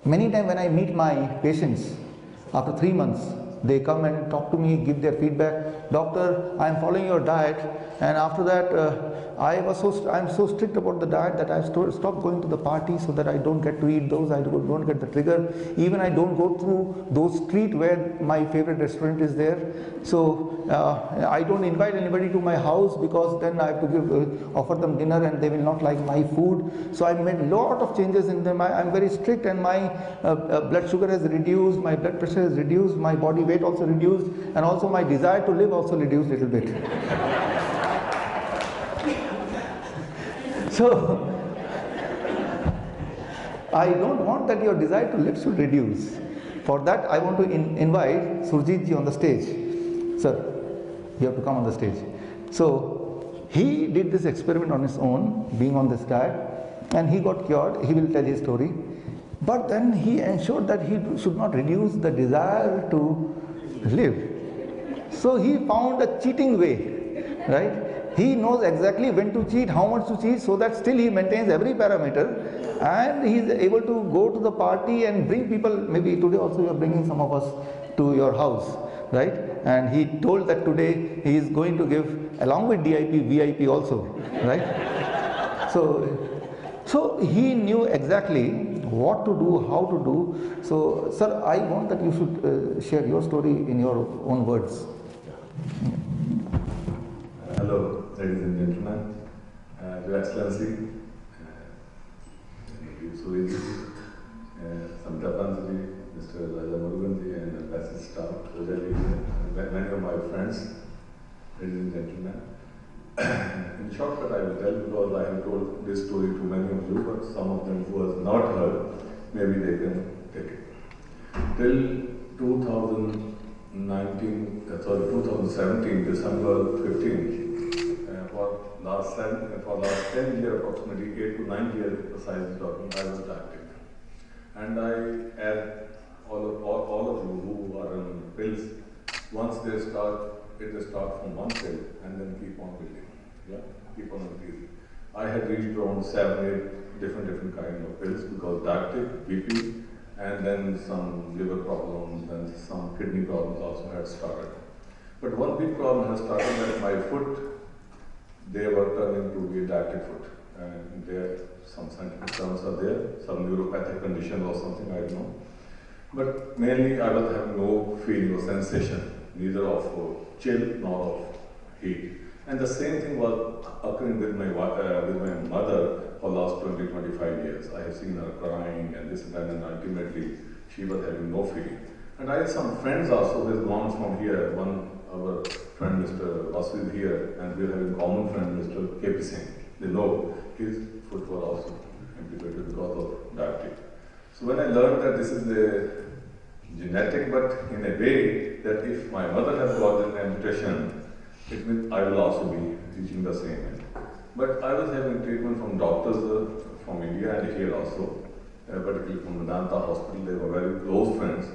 Many times when I meet my patients, after 3 months, they come and talk to me, give their feedback. Doctor, I am following your diet, and after that, I am so strict about the diet that I stopped going to the party so that I don't get to eat those. I don't get the trigger. Even I don't go through those streets where my favorite restaurant is there. So I don't invite anybody to my house, because then I have to offer them dinner and they will not like my food. So I made a lot of changes in them. I'm very strict, and my blood sugar has reduced, my blood pressure has reduced, my body weight also reduced, and also my desire to live also reduced a little bit. So I don't want that your desire to live should reduce. For that, I want to invite Surjit ji on the stage. Sir, you have to come on the stage. So he did this experiment on his own, being on this diet, and he got cured. He will tell his story. But then he ensured that he should not reduce the desire to live. So he found a cheating way, right? He knows exactly when to cheat, how much to cheat, so that still he maintains every parameter, and he is able to go to the party and bring people. Maybe today also you are bringing some of us to your house, right? And he told that today he is going to give, along with DIP, VIP also, right? So he knew exactly what to do, how to do. So sir, I want that you should share your story in your own words. Hello, ladies and gentlemen, Your Excellency, Suriji, Samita Panji, Mr. Raja Muruganji, and Ambassador Staff, many of my friends, ladies and gentlemen. In shortcut, I will tell, because I have told this story to many of you, but some of them who has not heard, maybe they can take it. Till 2017, December 15th, for last 10 years, approximately 8 to 9 years, precisely talking, I was active. And I, as all of you who are on pills, once they start, it start from one pill and then keep on building. Yeah, keep on increasing. I had reached around 7, 8 different kind of pills, because diabetic, BP, and then some liver problems and some kidney problems also had started. But one big problem has started that my foot, they were turning to be diabetic foot, and there some scientific terms are there, some neuropathic condition or something, I don't know. But mainly I was having no feeling or sensation, neither of chill nor of heat. And the same thing was occurring with my mother for the last 20-25 years. I have seen her crying and this and that, and ultimately she was having no feeling. And I had some friends also who has gone from here. Our friend Mr. Vasu is here, and we are having a common friend Mr. KP Singh. They know his foot was also amputated because of diabetes. So when I learned that this is a genetic, but in a way that if my mother has got an amputation, it means I will also be reaching the same end. But I was having treatment from doctors from India and here also, particularly from Vedanta Hospital. They were very close friends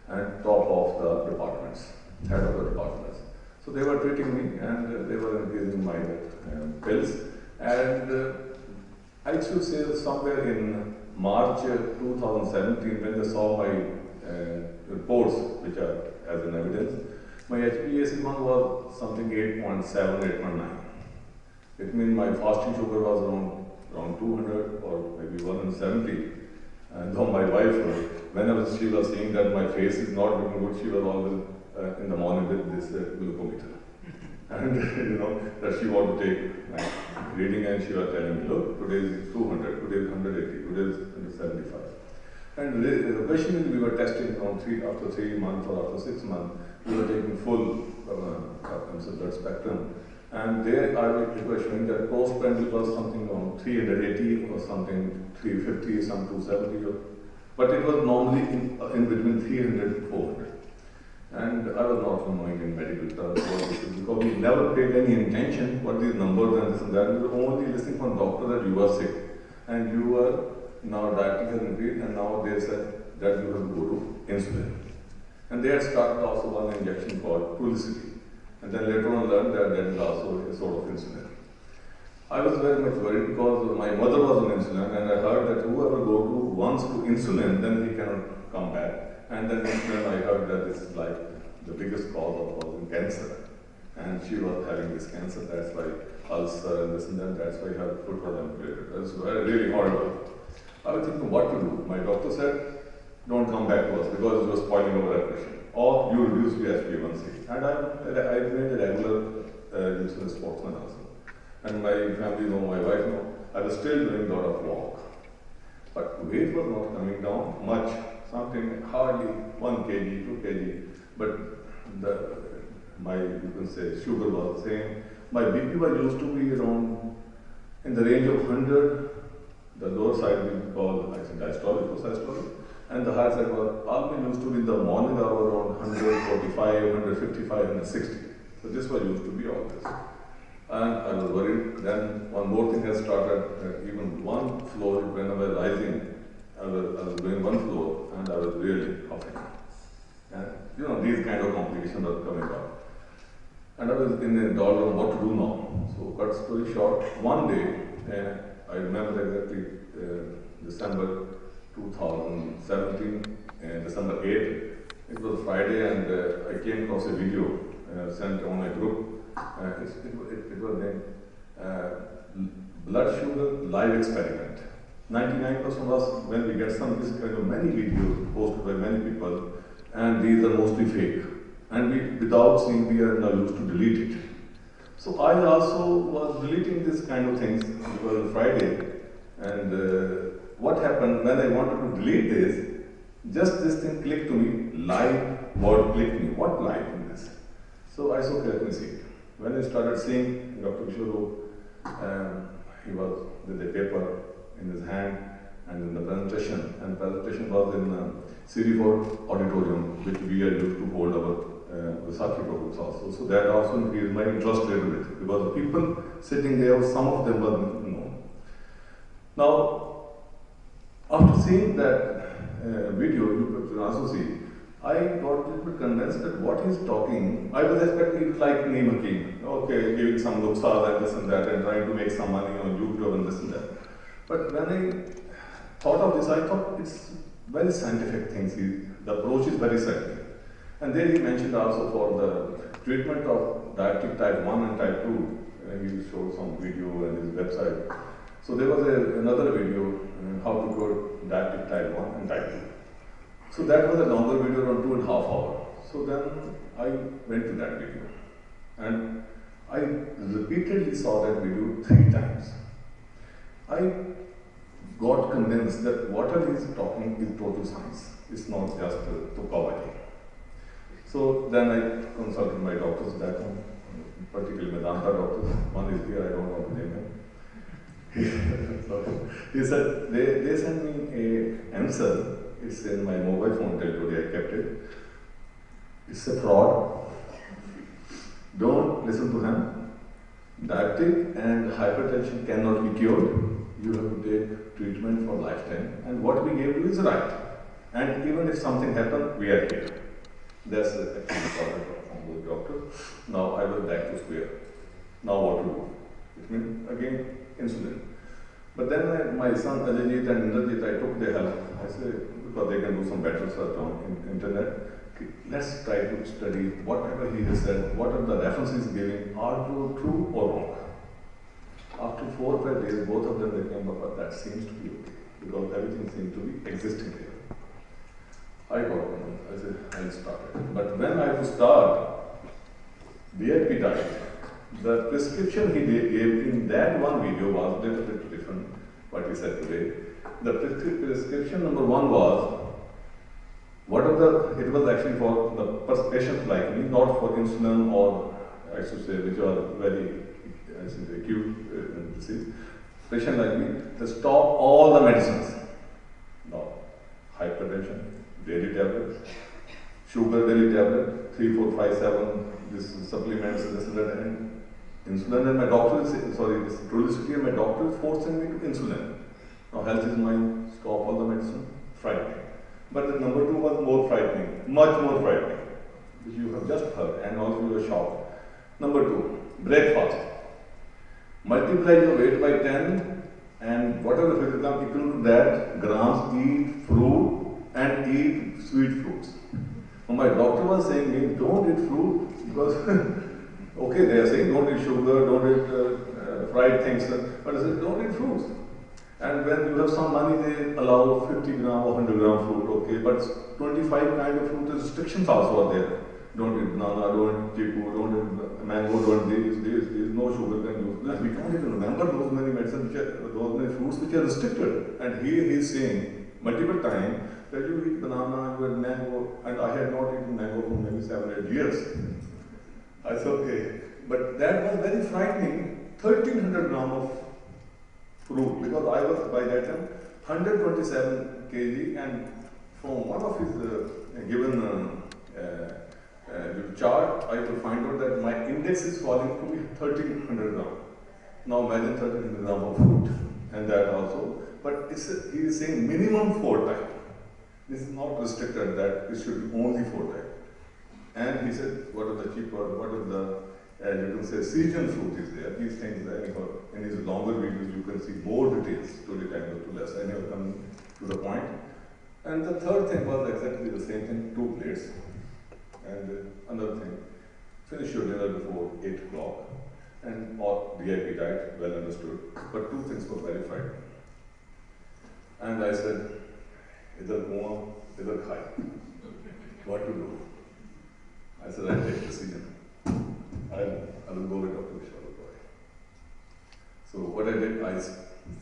and top of the departments, head of the departments. So they were treating me and they were increasing my pills. And I should say that somewhere in March 2017, when they saw my reports, which are as an evidence, my HbA1c was something 8.7, 8.9. It means my fasting sugar was around 200 or maybe 170. And though my wife, whenever she was seeing that my face is not looking good, she was always in the morning with this glucometer. And you know, that she wanted to take my reading, and she was telling me, look, today is 200, today is 180, today is 175. And the question is, we were testing after 3 months or after 6 months, we were taking full blood spectrum. And there I was showing that postprandial was something around 380 or something, 350, some 270. But it was normally in between 300 and 400. And I was not knowing in medical terms what this is, because we never paid any attention what these numbers and this and that. We were only listening from doctor that you are sick and you are now diabetes has increased, and now they said that you have to go to insulin. And they had started also one injection called Trulicity. And then later on learned that that is also a sort of insulin. I was very much worried because my mother was on insulin, and I heard that whoever go to once to insulin, then he cannot come back. And then insulin, I heard that this is like the biggest cause of causing cancer. And she was having this cancer, that's why ulcer and this and that, that's why her foot was amputated. That's really horrible. I was thinking what to do. My doctor said, don't come back to us because it was spoiling our reputation. Or you reduce your HbA1c. And I made a regular insulin sportsman also. And my family know, my wife know, I was still doing a lot of walk. But weight was not coming down much, something hardly 1 kg, 2 kg. But my, you can say, sugar was the same. My BP was used to be around in the range of 100. The lower side we call, I think, diastolic or systolic. And the higher side was always used to be in the morning hour around 145, 155, 160. So this was used to be all this. And I was worried. Then one more thing has started, even one floor, when I was rising, I was doing one floor and I was really huffing. And you know, these kind of complications are coming up. And I was in a doldrum what to do now. So cut story short, one day, I remember exactly December 2017, December 8th. It was Friday and I came across a video sent on my group. It was named Blood Sugar Live Experiment. 99% of us, when we get some this kind of many videos posted by many people, and these are mostly fake. And we, without seeing, we are now used to delete it. So I also was deleting this kind of things because Friday, and what happened when I wanted to delete this, just this thing clicked to me, live word clicked me. What live in this? So I said, okay, let me see it. When I started seeing Dr. Kishore, he was with a paper in his hand and in the presentation, and the presentation was in CD4 auditorium, which we are used to hold our Visakhi programs also. So that also increased my interest a little bit, because the people sitting there, some of them were known. Now, after seeing that video, you could also see, I got a little bit convinced that what he's talking, I was expecting it like Neem Hakim, okay, giving some nuksas and this and that, and trying to make some money on YouTube and this and that. But when I thought of this, I thought it's very scientific things. The approach is very scientific. And then he mentioned also for the treatment of diabetic type 1 and type 2, he showed some video on his website. So there was another video, how to cure diabetic type 1 and type 2. So that was a longer video, around 2.5 hours. So then I went to that video. And I repeatedly saw that video 3 times. I got convinced that whatever he is talking is total science. It's not just Tukawati. So then I consulted my doctors back home, particularly Medanta doctors. One is here, I don't want to name him. So he said, they sent me a answer. It's in my mobile phone till today, I kept it. It's a fraud. Don't listen to him. Diabetic and hypertension cannot be cured. You have to take treatment for lifetime. And what we gave you is right. And even if something happened, we are here. That's the actual from the doctor. Now I was back to square. Now what to do? It means again insulin. But then my son Ajayjit and Indrajit, I took their help. I said, because they can do some better search on internet. Let's try to study whatever he has said, what are the references giving, are true or wrong. After 4 or 5 days, both of them they came up, but that seems to be okay, because everything seemed to be existing there. I got one. I said, I'll start it. But when I would start VIP diet, the prescription he gave in that one video was a little bit different, what he said today. The prescription number 1 was, it was actually for the patients like me, not for insulin or, I should say, which are very acute disease. Patient like me, to stop all the medicines. Now, hypertension, daily tablets, sugar daily tablet, 3, 4, 5, 7, this supplements, this and that, and insulin. And my doctor is, sorry, this Trulicity, and my doctor is forcing me to insulin. Now, health is mine, stop all the medicine, frightening. But the number 2 was more frightening, much more frightening, which you have just heard, and also you were shocked. Number 2, breakfast. Multiply your weight by 10 And whatever figure comes equal to that, grams eat fruit and eat sweet fruits. Now my doctor was saying me, don't eat fruit because, okay, they are saying don't eat sugar, don't eat fried things, but I said don't eat fruits. And when you have some money, they allow 50 gram or 100 gram fruit, okay, but 25 kind of fruit restrictions also are there. Don't eat banana, don't eat chiku, don't eat mango, don't this, no sugar can use. We can't even remember those many medicines, those many fruits which are restricted. And he is saying multiple times that you eat banana, you eat mango, and I had not eaten mango for maybe 7 8 years. I said, okay. But that was very frightening, 1300 gram of fruit, because I was by that time 127 kg, and from one of his given chart, I could find out that my index is falling to be 1300 gram. Now imagine 1300 gram of fruit, and that also. But he is saying minimum 4 times. This is not restricted that it should be only 4 times. And he said, what are the cheaper, what are the, you can say, season fruit is there. These things, in his longer videos, you can see more details, 20 times or 2 less. I never come to the point. And the third thing was exactly the same thing, 2 plates. And another thing, finish your dinner before 8 o'clock. And or VIP diet, well understood. But 2 things were verified. And I said, either go either khai. What to do? I said, I'll take decision. I will go with Dr. Vishal Roy. So what I did,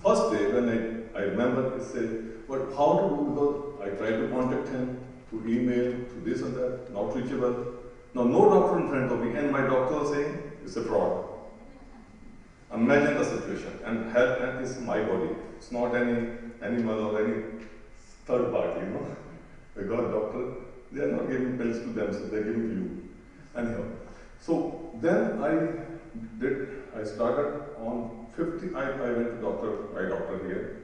first day when I remember, I said, but how to do, because I tried to contact him through email, through this and that, not reachable. Now no doctor in front of me, and my doctor was saying, it's a fraud. Imagine the situation, and health is my body. It's not any animal or any third party, you know. Because doctor, they are not giving pills to themselves, they are giving to you. Anyhow, so then I started on 50, I went to my doctor here,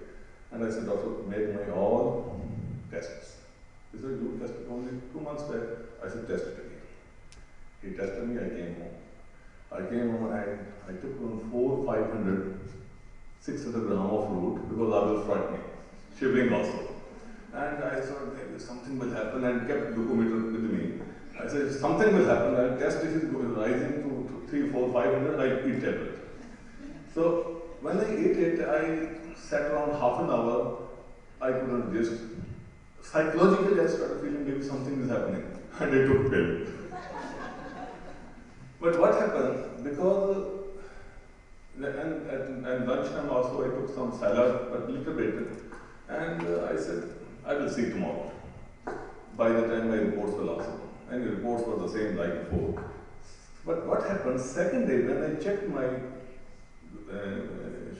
and I said, doctor, make my all tests. He said, you tested only 2 months back. I said, test it again. He tested me, I came home. I came home and I took on 400, 600 gram of fruit because I was frightening, shivering also. And I thought maybe something will happen, and kept glucometer with me. I said, something will happen, I'll test if it's rising to 3, 4, 500, I eat tablet. So when I ate it, I sat around half an hour, I couldn't just, psychologically I started feeling maybe something is happening, and I took pill. But what happened, because, and lunchtime also I took some salad, but little bit, and I said, I will see tomorrow. By the time my reports will also come. And the reports were the same like before. But what happened, second day when I checked my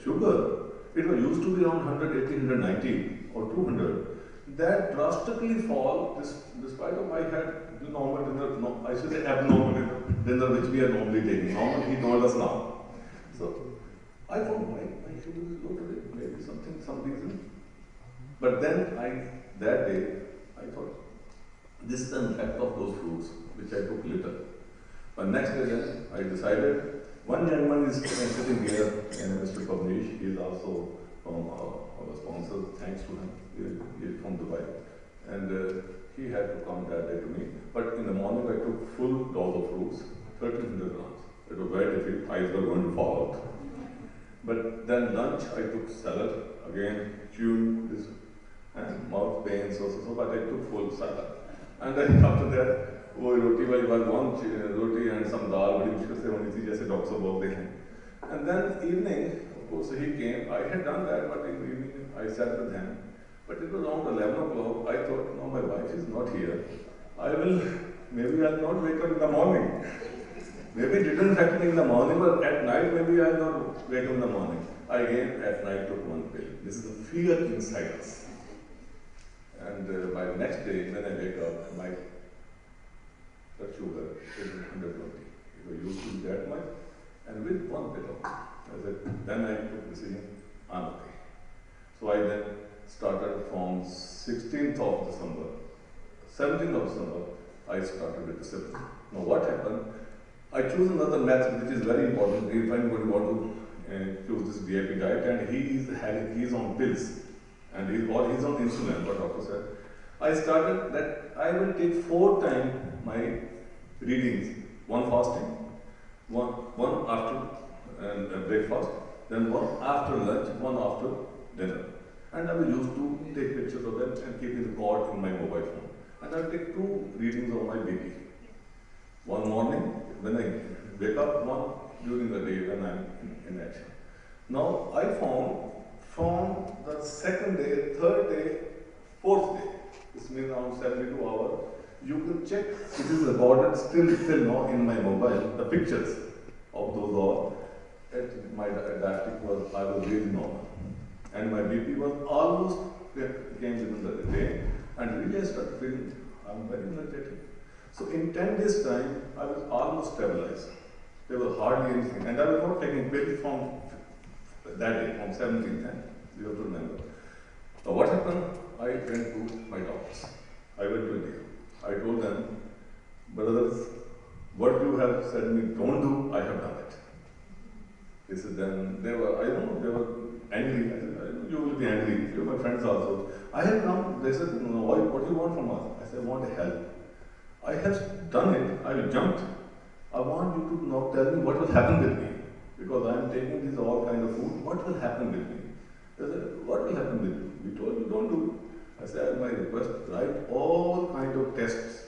sugar, it was used to be around 180, 190 or 200. That drastically fall, despite of I had the normal dinner, no, I should say abnormal dinner which we are normally taking. Normally he told us now. So I thought my sugar is low today, maybe some reason. But then that day, I thought, this is the impact of those fruits, which I took little. But next day then, I decided, one gentleman is sitting here, and Mr. Pavneesh, he is also from our sponsor, thanks to him, he is from Dubai. And he had to come that day to me. But in the morning, I took full dose of fruits, 1300 grams. It was very difficult, eyes were going to fall out. But then lunch, I took salad, again, chewing this, and mouth pains also, but I took full salad. And then after that, roti was one roti and some dal, badi mushkil se honi thi, jaise doctor bolte hain. And then evening, of course, he came. I had done that, but in the evening I sat with him. But it was around 11 o'clock. I thought, no, my wife is not here. Maybe I'll not wake up in the morning. Maybe it didn't happen in the morning, but at night maybe I'll not wake up in the morning. I again at night took one pill. This is the fear inside us. And by the next day, when I wake up, my blood sugar is 120. It was used to be that much, and with one pill, then I took the decision, I'm okay. So I then started from 16th of December, 17th of December, I started with discipline. Now what happened? I chose another method which is very important if anybody want to choose this VIP diet, and he's on pills, and he's on insulin. What doctor said. I started that I will take 4 times my readings, one fasting, one after breakfast, then one after lunch, one after dinner. And I will used to take pictures of them and keep it recorded in my mobile phone. And I will take 2 readings of my BP. One morning when I wake up, one during the day when I am in action. Now I found from the 2nd day, 3rd day, 4th day, this means around 72 hours, you can check, it is recorded still now in my mobile, the pictures of those all. My diabetic was, I was really normal. And my BP was almost came within the day, and really I started feeling I'm very energetic. So in 10 days time, I was almost stabilized. There was hardly anything, and I was not taking pills from that day, from 17th, and you have to remember. What happened? I went to my doctors. I went to India. I told them, brothers, what you have said me don't do, I have done it. They said, then they were, I don't know, they were angry. I said, you will be angry. You're my friends also. I have come, they said, no, what do you want from us? I said, I want help. I have done it, I jumped. I want you to now tell me what will happen with me. Because I am taking this all kind of food, what will happen with me? They said, what will happen with you? We told you, don't do it. I said, my request, write all kind of tests.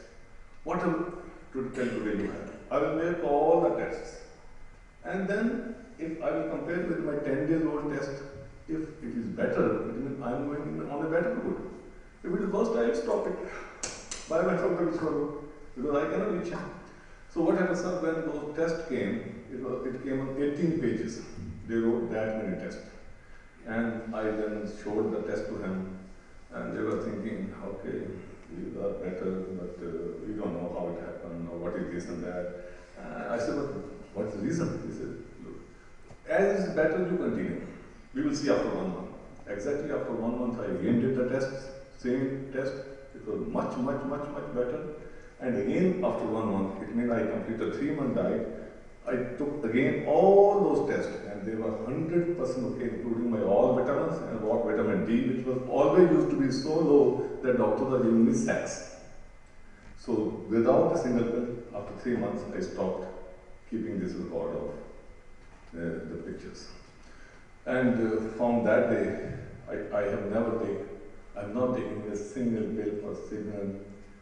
What to tell today you have. I will make all the tests. And then, if I will compare with my 10 days old test, if it is better, it means I am going on a better route. If it is worse, I will stop it. By myself, because I cannot reach him. So what happens when those tests came, it came on 18 pages. They wrote that many tests. And I then showed the test to him, and they were thinking, okay, you are better, but we don't know how it happened, or what is this and that. I said, but what's the reason? He said, look, as it is better, you continue. We will see after 1 month. Exactly after 1 month, I again did the tests, same test. It was much better. And again, after 1 month, it means I completed a 3-month diet. I took again all those tests, and they were 100% okay, including my all vitamins and what vitamin D, which was always used to be so low that doctors are giving me sacks. So without a single pill, after 3 months, I stopped keeping this record of the pictures. And from that day, I have not taken a single pill or single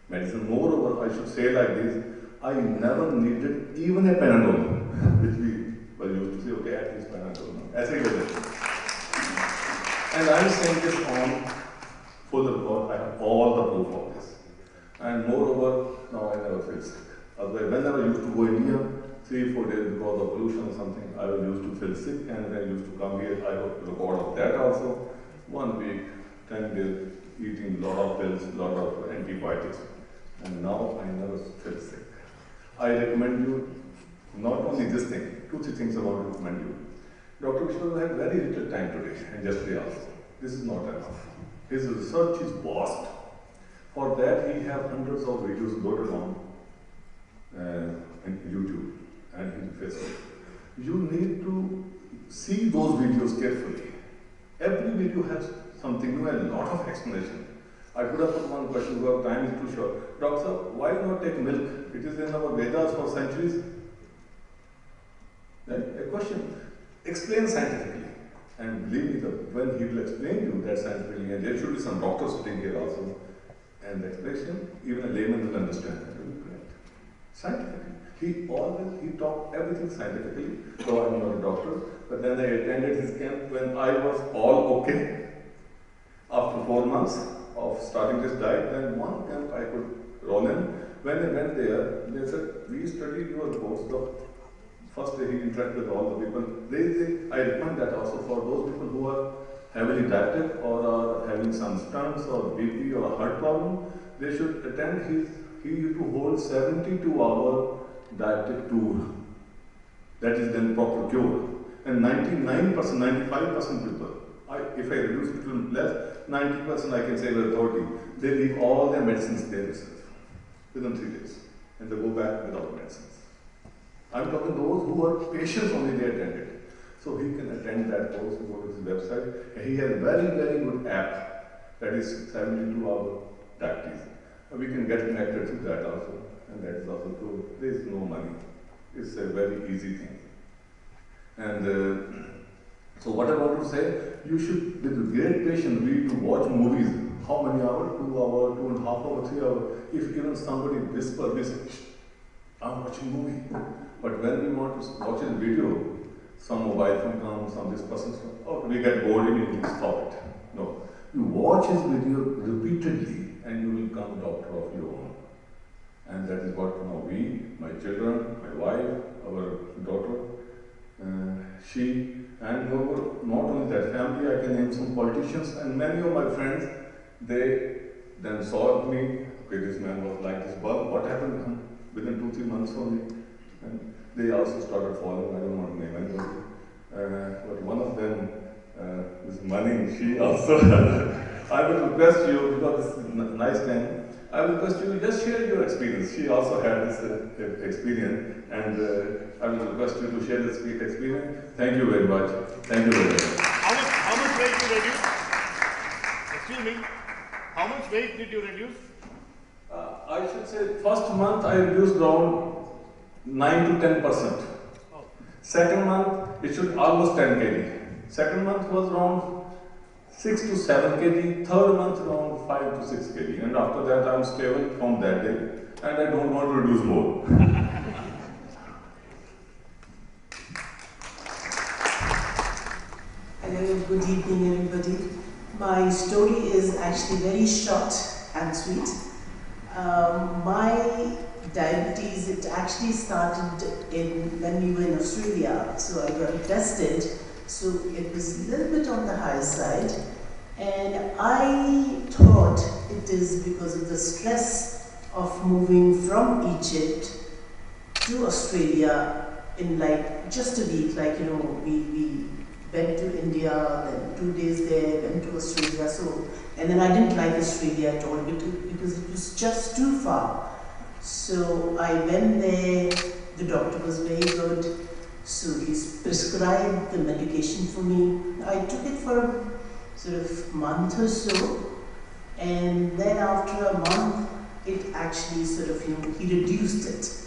medicine. Moreover, I should say like this, I never needed even a Panadol, which we were used to say, okay, at least Panadol. No? As I go there. And I am saying this on full record, I have all the proof of this. And moreover, now I never feel sick. Otherwise, whenever I used to go India, 3-4 days because of pollution or something, I was used to feel sick, and when I used to come here, I would record of that also. 1 week, 10 days, eating lot of pills, lot of antibiotics, and now I never feel sick. I recommend you not only this thing, 2-3 things I want to recommend you. Dr. Vishnu had very little time today and yesterday also. This is not enough. His research is vast. For that, he have hundreds of videos loaded on YouTube and in Facebook. You need to see those videos carefully. Every video has something new and a lot of explanation. I could have put one question, because time is too short. Doctor, why not take milk? It is in our Vedas for centuries. Then a question, explain scientifically. And believe me, when he will explain you that scientifically, and there should be some doctors sitting here also, and the explanation, even a layman will understand that. Will be correct. Scientifically. He taught everything scientifically, though I'm not a doctor, but then I attended his camp when I was all okay. After 4 months of starting this diet, then one camp I could roll in. When I went there, they said, we studied your reports. The first day he interacted with all the people. I recommend that also for those people who are heavily diabetic or are having some stunts or BP or a heart problem, they should attend he used to hold 72-hour diabetic tour. That is then proper cure. And 99%, 95% people, if I reduce it to less, 90% I can say with authority, they leave all their medicines there itself within 3 days, and they go back without medicines. I'm talking those who are patients only, they attended. So he can attend that course, go to his website. And he has a very, very good app that is 72-hour practice. We can get connected to that also, and that is also true. There is no money. It's a very easy thing. And so what I want to say, you should, with great patience, read to watch movies. How many hours? 2 hours, 2.5 hours, 3 hours. If even somebody whispers, we say, I'm watching movie. But when we want to watch a video, some mobile phone comes, some this person's phone, oh, we get bored immediately, stop it. No. You watch his video repeatedly and you will become a doctor of your own. And that is what now we, my children, my wife, our daughter, she, and not only that family, I can name some politicians and many of my friends, they then saw me, okay, this man was like this, but what happened to him within 2-3 months only? And they also started following, I don't want to name anybody. But one of them, this money, she also, I would request you, because this is a nice time, I would request you just share your experience. She also had this experience, and I would request you to share this experience. Thank you very much. Thank you very much. How much weight did you reduce? Excuse me. How much weight did you reduce? I should say, first month I reduced around 9 to 10%. Oh. Second month, it should almost 10 kg. Second month was around 6 to 7 kg. Third month around 5 to 6 kg. And after that, I'm stable from that day. And I don't want to reduce more. Hello, good evening everybody. My story is actually very short and sweet. My diabetes, it actually started when we were in Australia, so I got tested, so it was a little bit on the high side, and I thought it is because of the stress of moving from Egypt to Australia in like just a week, like we went to India, then 2 days there, went to Australia, so, and then I didn't like Australia at all because it was just too far. So I went there, the doctor was very good, so he prescribed the medication for me. I took it for a sort of month or so, and then after a month, it actually sort of, he reduced it.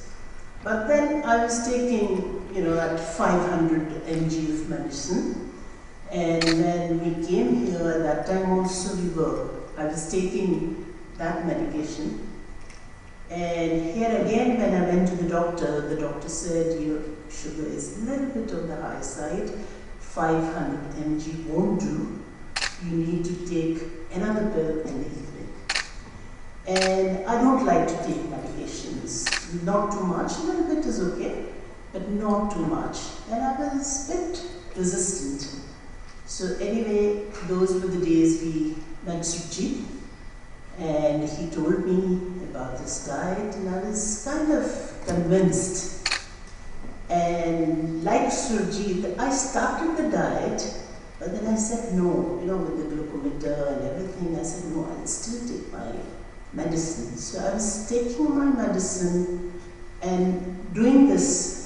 But then I was taking, that 500 mg of medicine, and when we came here, at that time also I was taking that medication. And here again, when I went to the doctor said, your sugar is a little bit on the high side, 500 mg won't do, you need to take another pill in the evening. And I don't like to take medications, not too much, a little bit is okay, but not too much. And I was a bit resistant. So anyway, those were the days we met Surjit, and he told me about this diet, and I was kind of convinced. And like Surjit, I started the diet, but then I said no, with the glucometer and everything, I said no, I'll still take my medicine. So I was taking my medicine and doing this.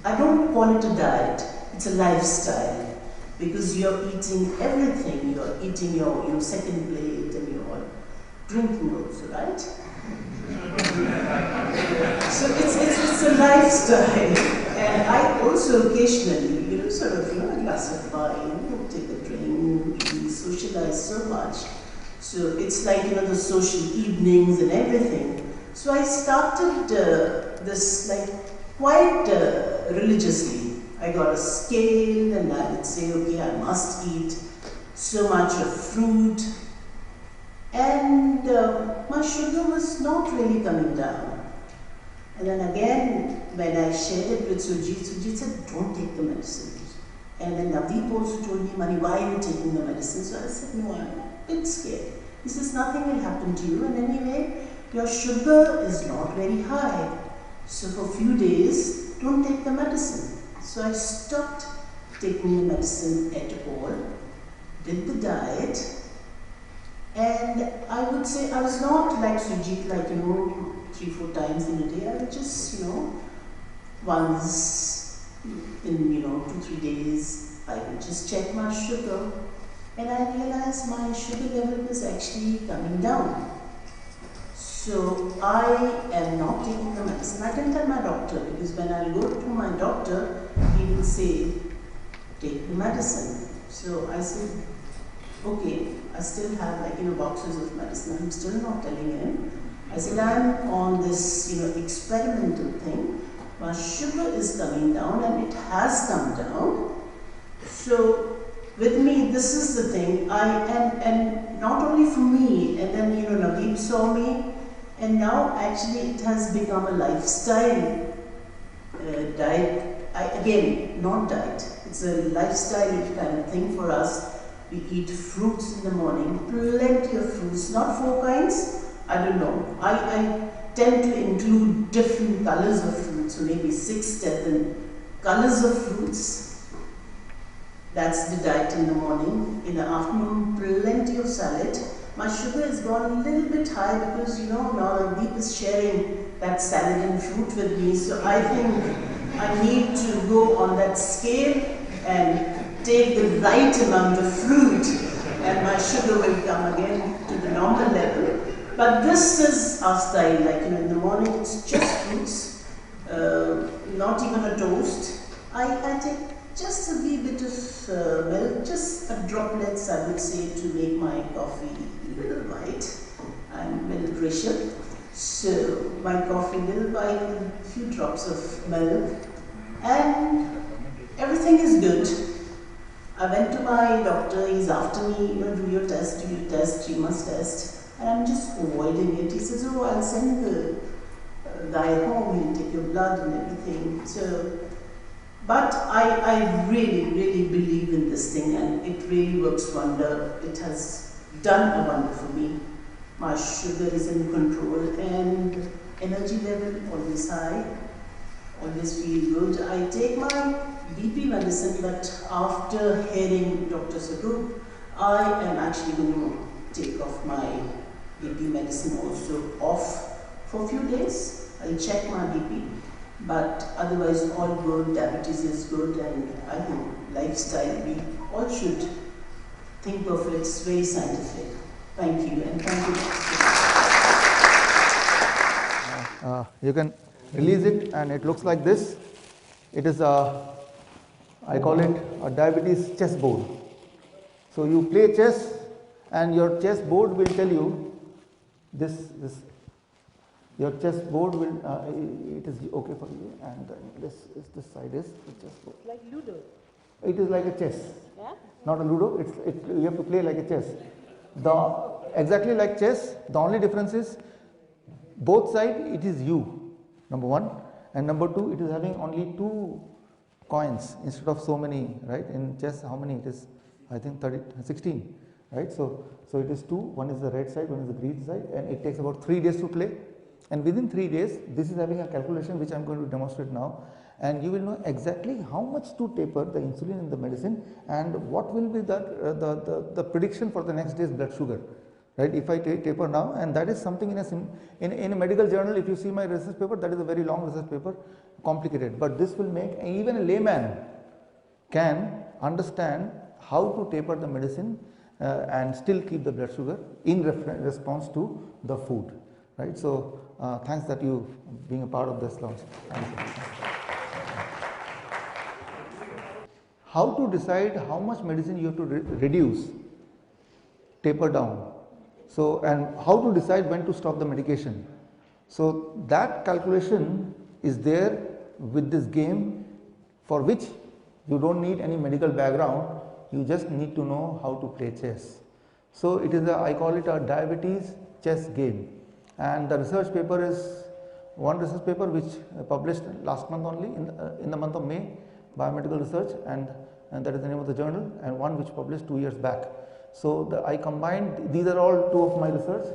I don't call it a diet, it's a lifestyle, because you're eating everything. You're eating your second plate and you're drinking also, right? So it's a lifestyle. And I also occasionally, sort of, a glass of wine, take a drink, we socialize so much. So it's like, the social evenings and everything. So I started this like quite religiously. I got a scale and I would say, okay, I must eat so much of fruit. And my sugar was not really coming down. And then again, when I shared it with Surjit said, don't take the medicine. And then Navdeep also told me, Mani, why are you taking the medicine? So I said, no, I'm a bit scared. He says, nothing will happen to you, and anyway, your sugar is not very high. So for a few days, don't take the medicine. So I stopped taking the medicine at all, did the diet, and I would say I was not like Surjit, like, 3-4 times in a day. I would just, once, in 2-3 days, I will just check my sugar, and I realized my sugar level was actually coming down. So I am not taking the medicine. I can tell my doctor, because when I go to my doctor, he will say, take the medicine. So I said, okay, I still have boxes of medicine. I'm still not telling him. I said, I'm on this experimental thing. My sugar is coming down, and it has come down. So with me, this is the thing. And not only for me, and then Naveed saw me, and now actually it has become a lifestyle diet. Again, not diet. It's a lifestyle kind of thing for us. We eat fruits in the morning, plenty of fruits, not 4 kinds. I don't know. I tend to include different colors of fruits, so maybe 6, 7 colors of fruits. That's the diet in the morning. In the afternoon, plenty of salad. My sugar has gone a little bit high because now Deep is sharing that salad and fruit with me. So I think I need to go on that scale and take the right amount of fruit, and my sugar will come again to the normal level. But this is our style, in the morning it's just fruits, not even a toast. I take just a wee bit of milk, just a droplets, I would say, to make my coffee a little white. I'm milk ratio. So my coffee little white with a few drops of milk, and everything is good. I went to my doctor, he's after me, do your test, you must test. And I'm just avoiding it. He says, oh, I'll send the guy home, he'll take your blood and everything. So, but I really, really believe in this thing, and it really works wonder. It has done a wonder for me. My sugar is in control, and energy level always high, always feel good. I take my BP medicine, but after hearing Dr. Sarup, I am actually going to take off my BP medicine also off for a few days. I'll check my BP, but otherwise all good, diabetes is good, and I think lifestyle, we all should think of it. It's very scientific. Thank you, and thank you. You can release it, and it looks like this. It is I call it a diabetes chessboard. So you play chess, and your chessboard will tell you this. Your chessboard will it is okay for you, and this side is the chessboard. Like Ludo. It is like a chess. Yeah? Not a Ludo. You have to play like a chess. Exactly like chess. The only difference is both sides it is you, number one, and number two, it is having only 2 coins instead of so many, right? In chess, how many it is? I think 16, right? So it is 2. One is the red side, one is the green side, and it takes about 3 days to play. And within 3 days, this is having a calculation which I am going to demonstrate now, and you will know exactly how much to taper the insulin in the medicine, and what will be the prediction for the next day's blood sugar. Right? If I taper now, and that is something in a medical journal, if you see my research paper, that is a very long research paper, complicated. But this will make even a layman can understand how to taper the medicine and still keep the blood sugar in response to the food. Right? So thanks that you being a part of this launch. Thank you. How to decide how much medicine you have to reduce, taper down. So, and how to decide when to stop the medication. So that calculation is there with this game, for which you don't need any medical background, you just need to know how to play chess. So it is I call it a diabetes chess game, and the research paper is one research paper which published last month only in the month of May, Biomedical Research, and that is the name of the journal, and one which published 2 years back. So I combined, these are all 2 of my research.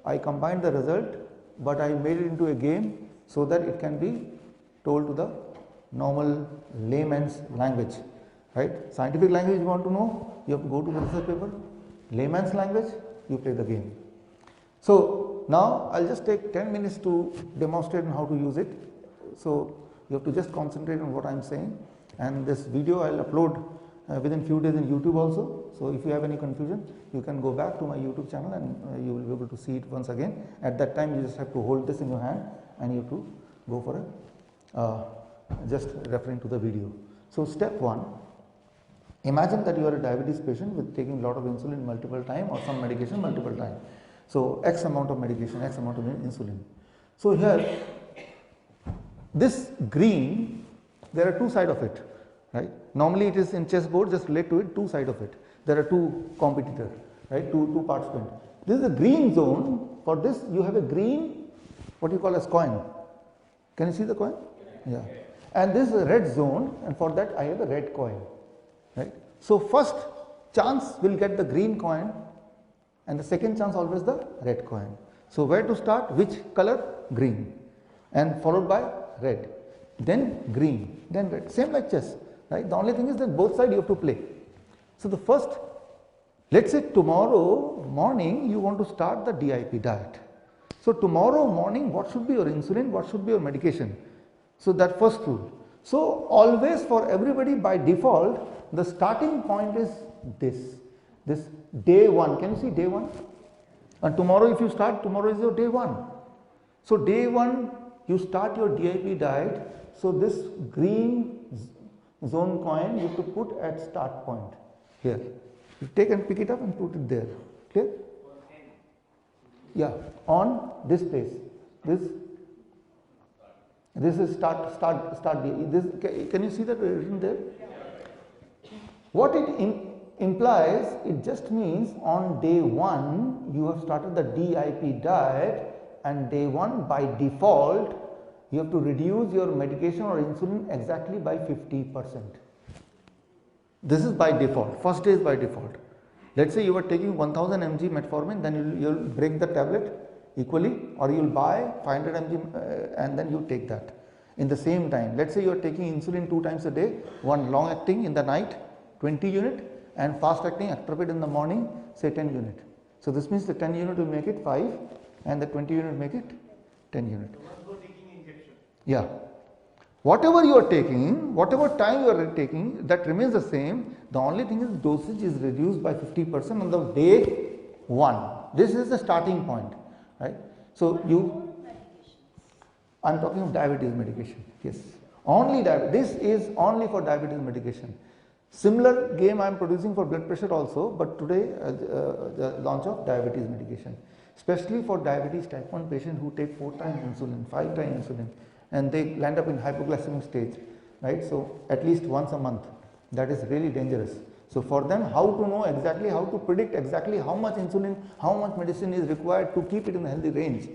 I combined the result, but I made it into a game so that it can be told to the normal layman's language. Right? Scientific language you want to know, you have to go to the research paper. Layman's language, you play the game. So now I'll just take 10 minutes to demonstrate how to use it. So You have to just concentrate on what I am saying, and this video I will upload within few days in YouTube also. So if you have any confusion, you can go back to my YouTube channel and you will be able to see it once again. At that time you just have to hold this in your hand and you have to go for a just referring to the video. So step 1, imagine that you are a diabetes patient with taking a lot of insulin multiple time or some medication multiple time. So X amount of medication, X amount of insulin. So here this green, there are two sides of it, right? Normally it is in chessboard, just relate to it, two sides of it. There are two competitors, right? Two participants. This is a green zone. For this you have a green, what you call as coin. Can you see the coin? Yeah. And this is a red zone, and for that I have a red coin, right? So first chance will get the green coin, and the second chance always the red coin. So where to start? Which color? Green, and followed by red, then green, then red. Same like chess, right? The only thing is that both sides you have to play. So the first, let's say tomorrow morning you want to start the DIP diet. So tomorrow morning, what should be your insulin? What should be your medication? So that first rule. So always for everybody by default, the starting point is this day 1. Can you see day 1? And tomorrow if you start, tomorrow is your day 1. So day 1 you start your DIP diet. So this green zone coin you have to put at start point here. You take and pick it up and put it there. Clear? Yeah, on this place. This is start. This, can you see that written there? What it implies, it just means on day 1 you have started the DIP diet, and day 1 by default you have to reduce your medication or insulin exactly by 50%. This is by default, first day is by default. Let's say you are taking 1000 mg metformin, then you will break the tablet equally, or you will buy 500 mg and then you take that in the same time. Let's say you are taking insulin 2 times a day, one long acting in the night 20 unit and fast acting actrapid in the morning say 10 unit. So this means the 10 unit will make it 5 and the 20 unit make it 10 unit. Yeah. Whatever you are taking, whatever time you are taking, that remains the same. The only thing is dosage is reduced by 50% on the day 1. This is the starting point, right? So I am talking of diabetes medication. Yes, only diabetes. This is only for diabetes medication. Similar game I am producing for blood pressure also, but today the launch of diabetes medication, especially for diabetes type 1 patient who take 4 times insulin, 5 times insulin, and they land up in hypoglycemic stage, right? So at least once a month. That is really dangerous. So for them, how to know exactly, how to predict exactly how much insulin, how much medicine is required to keep it in a healthy range,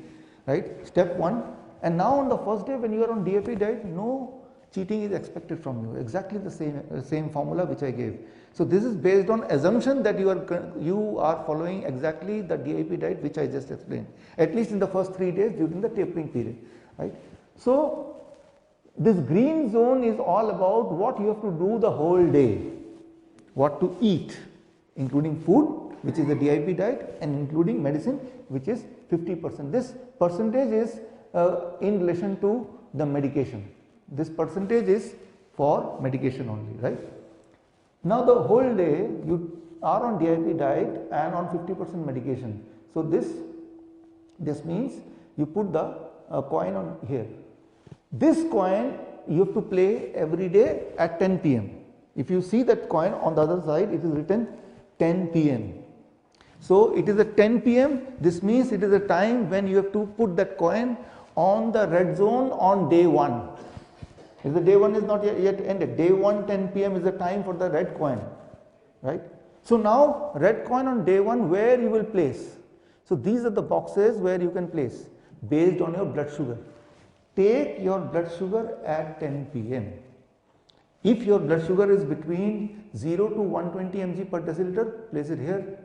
right? Step 1. And now on the first day when you are on DIP diet, no cheating is expected from you. Exactly the same formula which I gave. So this is based on assumption that you are following exactly the DIP diet which I just explained, at least in the first 3 days during the tapering period, right? So this green zone is all about what you have to do the whole day, what to eat, including food which is the DIP diet and including medicine which is 50%. This percentage is in relation to the medication. This percentage is for medication only, right? Now the whole day you are on DIP diet and on 50% medication. So this means you put the coin on here. This coin you have to play every day at 10 p.m. If you see that coin on the other side, it is written 10 p.m. So it is at 10 p.m. This means it is a time when you have to put that coin on the red zone on day 1. If the day 1 is not yet ended, day 1 10 p.m. is the time for the red coin, right? So now red coin on day 1, where you will place? So these are the boxes where you can place based on your blood sugar. Take your blood sugar at 10 p.m. If your blood sugar is between 0 to 120 mg per deciliter, place it here,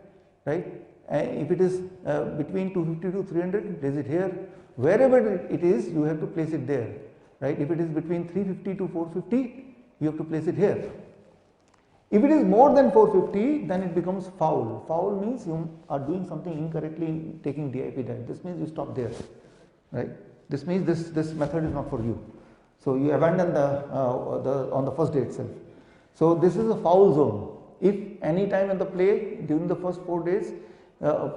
right? And if it is between 250 to 300, place it here. Wherever it is, you have to place it there, right? If it is between 350 to 450, you have to place it here. If it is more than 450, then it becomes foul. Foul means you are doing something incorrectly in taking DIP diet. This means you stop there, right? This means this method is not for you. So you abandon on the first day itself. So this is a foul zone. If any time in the play during the first 4 days,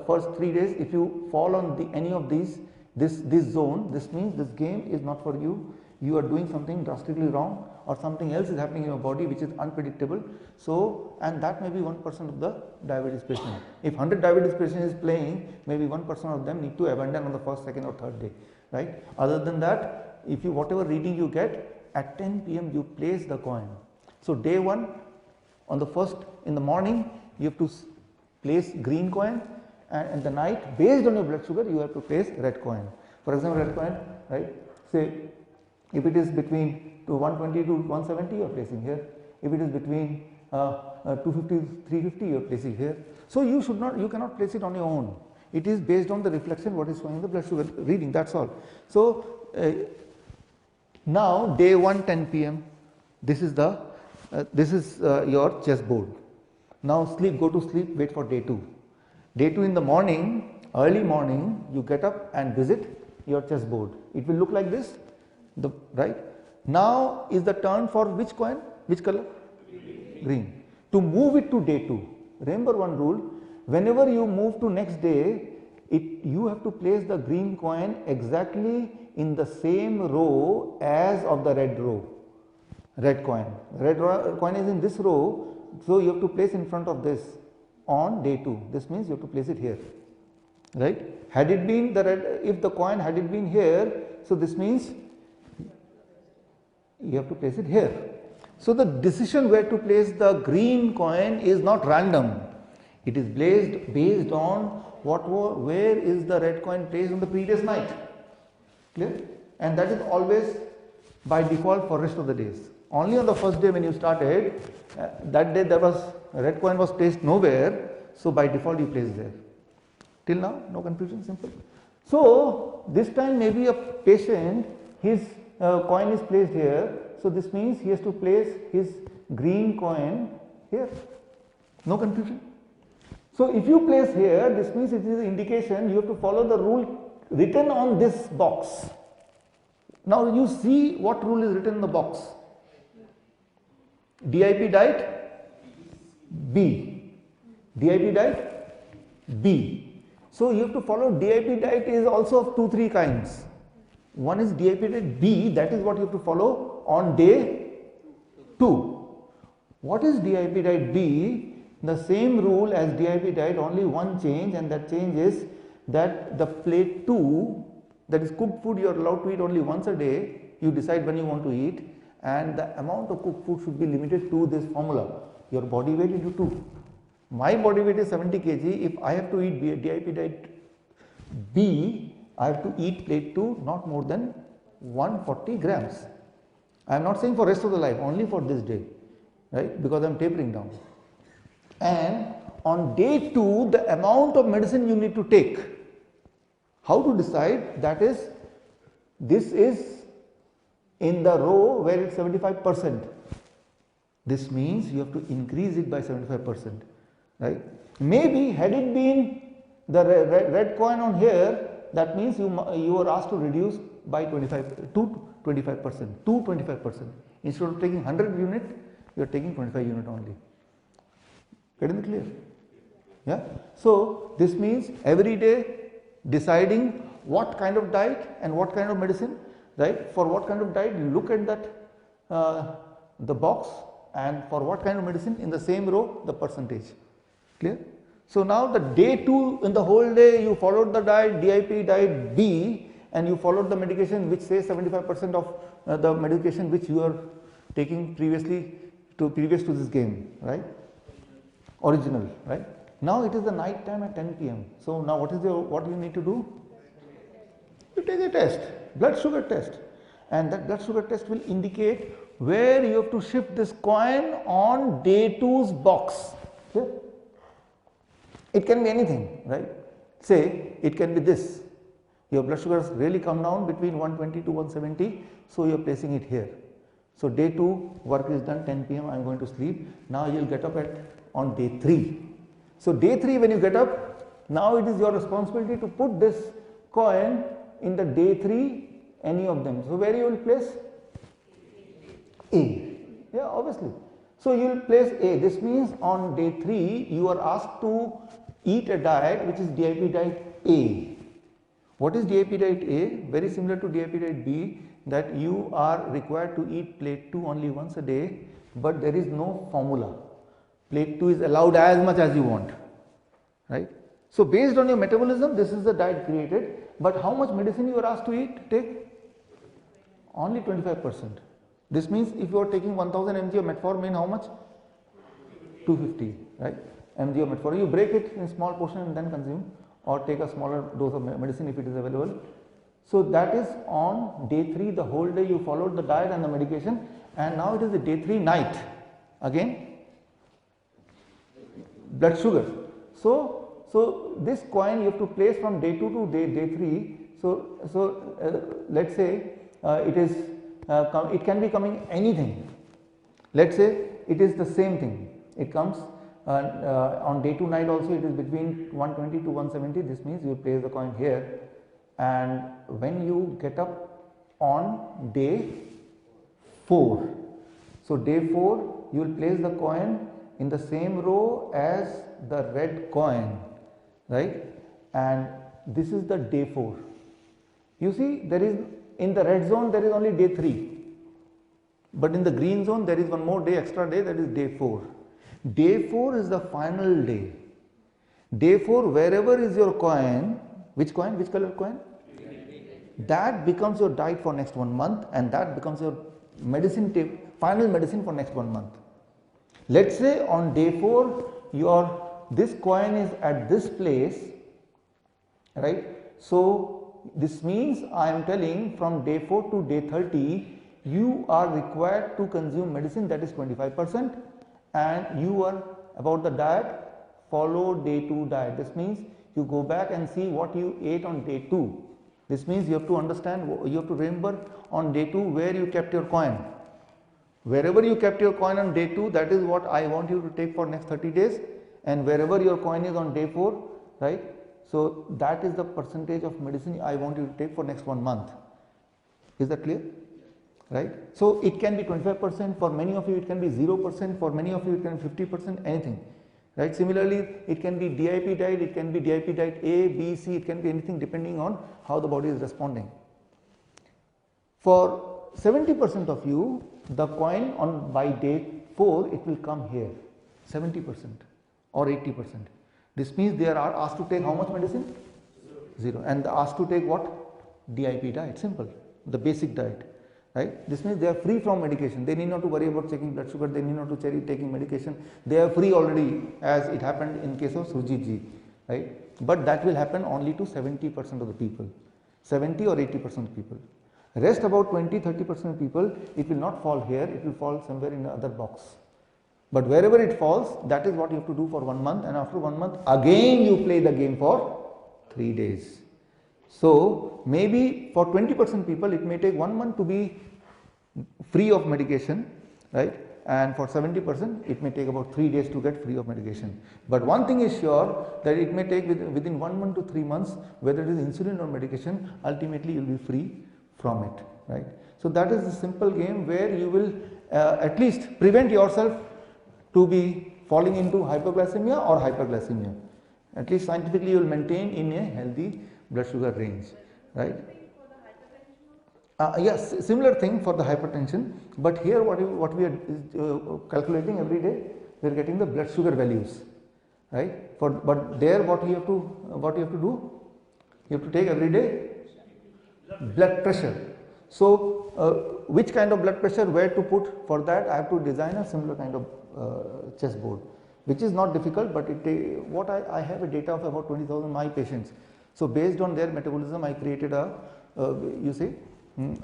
first 3 days, if you fall on any of these, this zone, this means this game is not for you. You are doing something drastically wrong, or something else is happening in your body which is unpredictable. So, and that may be 1% of the diabetes patient. If 100 diabetes patient is playing, maybe 1% of them need to abandon on the first, second or third day, right? Other than that, if you whatever reading you get, at 10 p.m. you place the coin. So day 1, on the first in the morning, you have to place green coin, and in the night, based on your blood sugar, you have to place red coin. For example, red coin, right? Say if it is between 120 to 170, you are placing here. If it is between 250 to 350, you are placing here. So you cannot place it on your own. It is based on the reflection what is showing in the blood sugar reading. That's all. So now day 1, 10 p.m. This is your chessboard. Now go to sleep, wait for day 2. Day 2 in the morning, early morning, you get up and visit your chessboard. It will look like this, right? Now is the turn for which coin? Which color? Green. To move it to day 2, remember one rule, whenever you move to next day, you have to place the green coin exactly in the same row as of the red row. Red coin. Red coin is in this row, so you have to place in front of this on day 2. This means you have to place it here, right? Had it been the red, if the coin had it been here, so this means you have to place it here. So the decision where to place the green coin is not random. It is based on where is the red coin placed on the previous night. Clear? And that is always by default for rest of the days. Only on the first day when you started, that day there was red coin was placed nowhere, so by default you place there. Till now, no confusion, simple. So this time maybe a patient, his coin is placed here, so this means he has to place his green coin here. No confusion. So if you place here, this means it is an indication you have to follow the rule written on this box. Now you see what rule is written in the box. DIP diet B. DIP diet B. So you have to follow DIP diet is also of 2-3 kinds. One is DIP diet B, that is what you have to follow on day 2. What is DIP diet B? The same rule as DIP diet, only one change, and that change is that the plate 2, that is cooked food, you are allowed to eat only once a day. You decide when you want to eat, and the amount of cooked food should be limited to this formula, your body weight into 2. My body weight is 70 kg. If I have to eat DIP diet B, I have to eat plate 2 not more than 140 grams. I am not saying for rest of the life, only for this day, right? Because I am tapering down. And on day 2, the amount of medicine you need to take, how to decide? That is, this is in the row where it's 75%. This means you have to increase it by 75%, right? Maybe had it been the red coin on here, that means you are asked to reduce by 25%. Instead of taking 100 unit, you are taking 25 unit only. Getting it clear? Yeah. So this means every day deciding what kind of diet and what kind of medicine, right? For what kind of diet, look at that the box, and for what kind of medicine in the same row the percentage. Clear? So now the day 2 in the whole day you followed the diet DIP diet B, and you followed the medication which says 75% of the medication which you are taking previous to this game, right? Original, right? Now it is the night time at 10 p.m. So now what you need to do? You take a test, blood sugar test, and that blood sugar test will indicate where you have to shift this coin on day 2's box. Okay? It can be anything, right? Say it can be this. Your blood sugar has really come down between 120 to 170, so you are placing it here. So day 2 work is done, 10 p.m. I am going to sleep. Now you will get up on day 3. So day 3 when you get up, now it is your responsibility to put this coin in the day 3, any of them. So where you will place? A. Yeah, obviously. So you will place A. This means on day 3 you are asked to eat a diet which is DIP diet A. What is DIP diet A? Very similar to DIP diet B, that you are required to eat plate 2 only once a day, but there is no formula. Plate 2 is allowed as much as you want, right? So based on your metabolism, this is the diet created, but how much medicine you are asked to eat, take? Only 25%. This means if you are taking 1000 mg of metformin, how much? 250, right? Mg of metformin. You break it in small portion and then consume, or take a smaller dose of medicine if it is available. So that is on day 3, the whole day you followed the diet and the medication, and now it is the day 3 night. Again, blood sugar. So this coin you have to place from day 2 to day 3. So let's say it can be coming anything. Let's say it is the same thing. It comes on day 2 night also, it is between 120 to 170. This means you place the coin here, and when you get up on day 4, so day 4 you will place the coin in the same row as the red coin, right? And this is the day 4. You see, there is in the red zone there is only day 3, but in the green zone there is one more day, extra day, that is day 4. Day 4 is the final day. Day 4, wherever is your coin, which coin, which color coin? That becomes your diet for next 1 month, and that becomes your medicine, final medicine for next 1 month. Let's say on day 4 this coin is at this place, right? So this means I am telling from day 4 to day 30 you are required to consume medicine, that is 25%, and you are about the diet, follow day 2 diet. This means you go back and see what you ate on day 2. This means you have to understand, you have to remember on day 2 where you kept your coin. Wherever you kept your coin on day 2, that is what I want you to take for next 30 days, and wherever your coin is on day 4, right? So that is the percentage of medicine I want you to take for next 1 month. Is that clear? Right? So it can be 25%, for many of you it can be 0%, for many of you it can be 50%, anything. Right? Similarly, it can be DIP diet, it can be DIP diet A, B, C, it can be anything depending on how the body is responding. For 70% of you, the coin by day 4, it will come here, 70% or 80%. This means they are asked to take how much medicine? 0. And asked to take what? DIP diet, simple, the basic diet. Right? This means they are free from medication. They need not to worry about checking blood sugar, they need not to taking medication. They are free already, as it happened in case of Surjit ji. Right? But that will happen only to 70% of the people, 70 or 80% of people. Rest about 20-30% of people, it will not fall here, it will fall somewhere in the other box. But wherever it falls, that is what you have to do for 1 month, and after 1 month again you play the game for 3 days. So maybe for 20% people it may take 1 month to be free of medication, right? And for 70% it may take about 3 days to get free of medication. But one thing is sure, that it may take within 1 month to 3 months, whether it is insulin or medication, ultimately you will be free from it, right? So that is the simple game where you will at least prevent yourself to be falling into hypoglycemia or hyperglycemia. At least scientifically you will maintain in a healthy blood sugar range, right? Yes, similar thing for the hypertension, but here what we are calculating every day, we are getting the blood sugar values, right? But there what you have to do, you have to take every day blood pressure. So which kind of blood pressure, where to put, for that I have to design a similar kind of chessboard, which is not difficult, but I have a data of about 20,000 my patients. So based on their metabolism, I created a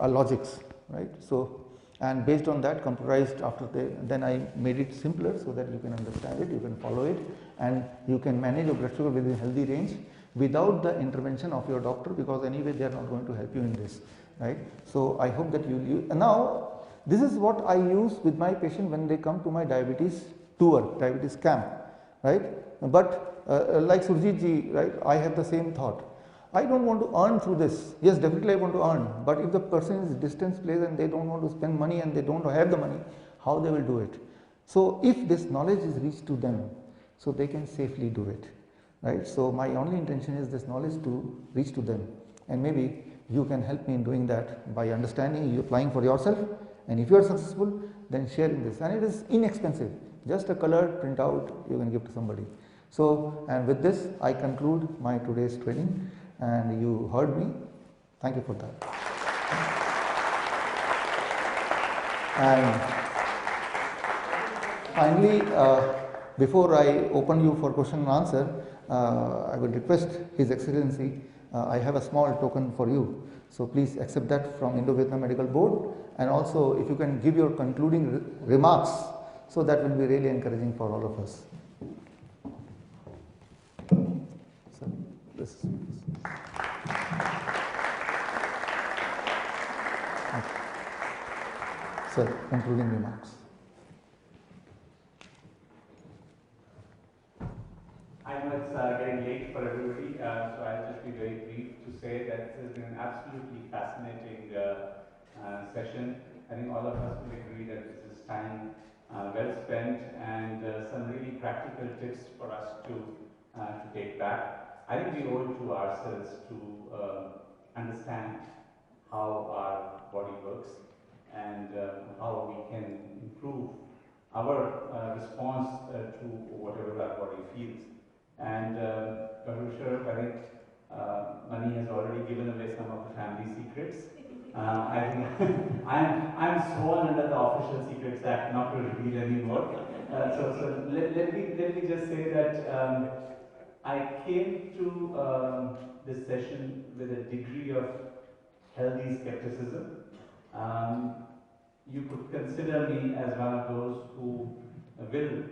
logics, right? So, and based on that, computerized then I made it simpler so that you can understand it, you can follow it, and you can manage your blood sugar within a healthy range without the intervention of your doctor, because anyway they are not going to help you in this, right? So I hope that now this is what I use with my patient when they come to my diabetes tour, diabetes camp, right? But like Surjit ji, right, I have the same thought. I don't want to earn through this. Yes, definitely I want to earn, but if the person is distance place and they don't want to spend money and they don't have the money, how they will do it? So if this knowledge is reached to them, so they can safely do it, right? So my only intention is this knowledge to reach to them, and maybe you can help me in doing that by understanding, you applying for yourself, and if you are successful, then sharing this, and it is inexpensive, just a colored printout you can give to somebody. So, and with this I conclude my today's training, and you heard me. Thank you for that. And finally, before I open you for question and answer, I will request His Excellency, I have a small token for you. So please accept that from Indo-Vietnam Medical Board, and also if you can give your concluding remarks, so that will be really encouraging for all of us. So this. Sir, concluding remarks. I know it's getting late for everybody, so I'll just be very brief to say that this has been an absolutely fascinating session. I think all of us will agree that this is time well spent, and some really practical tips for us to take back. I think we owe it to ourselves to understand how our body works and how we can improve our response to whatever our body feels. And Dr. Sharaf, I think Mani has already given away some of the family secrets. I think I'm sworn under the Official Secrets Act not to reveal anymore. So let me just say that I came to this session with a degree of healthy skepticism. You could consider me as one of those who will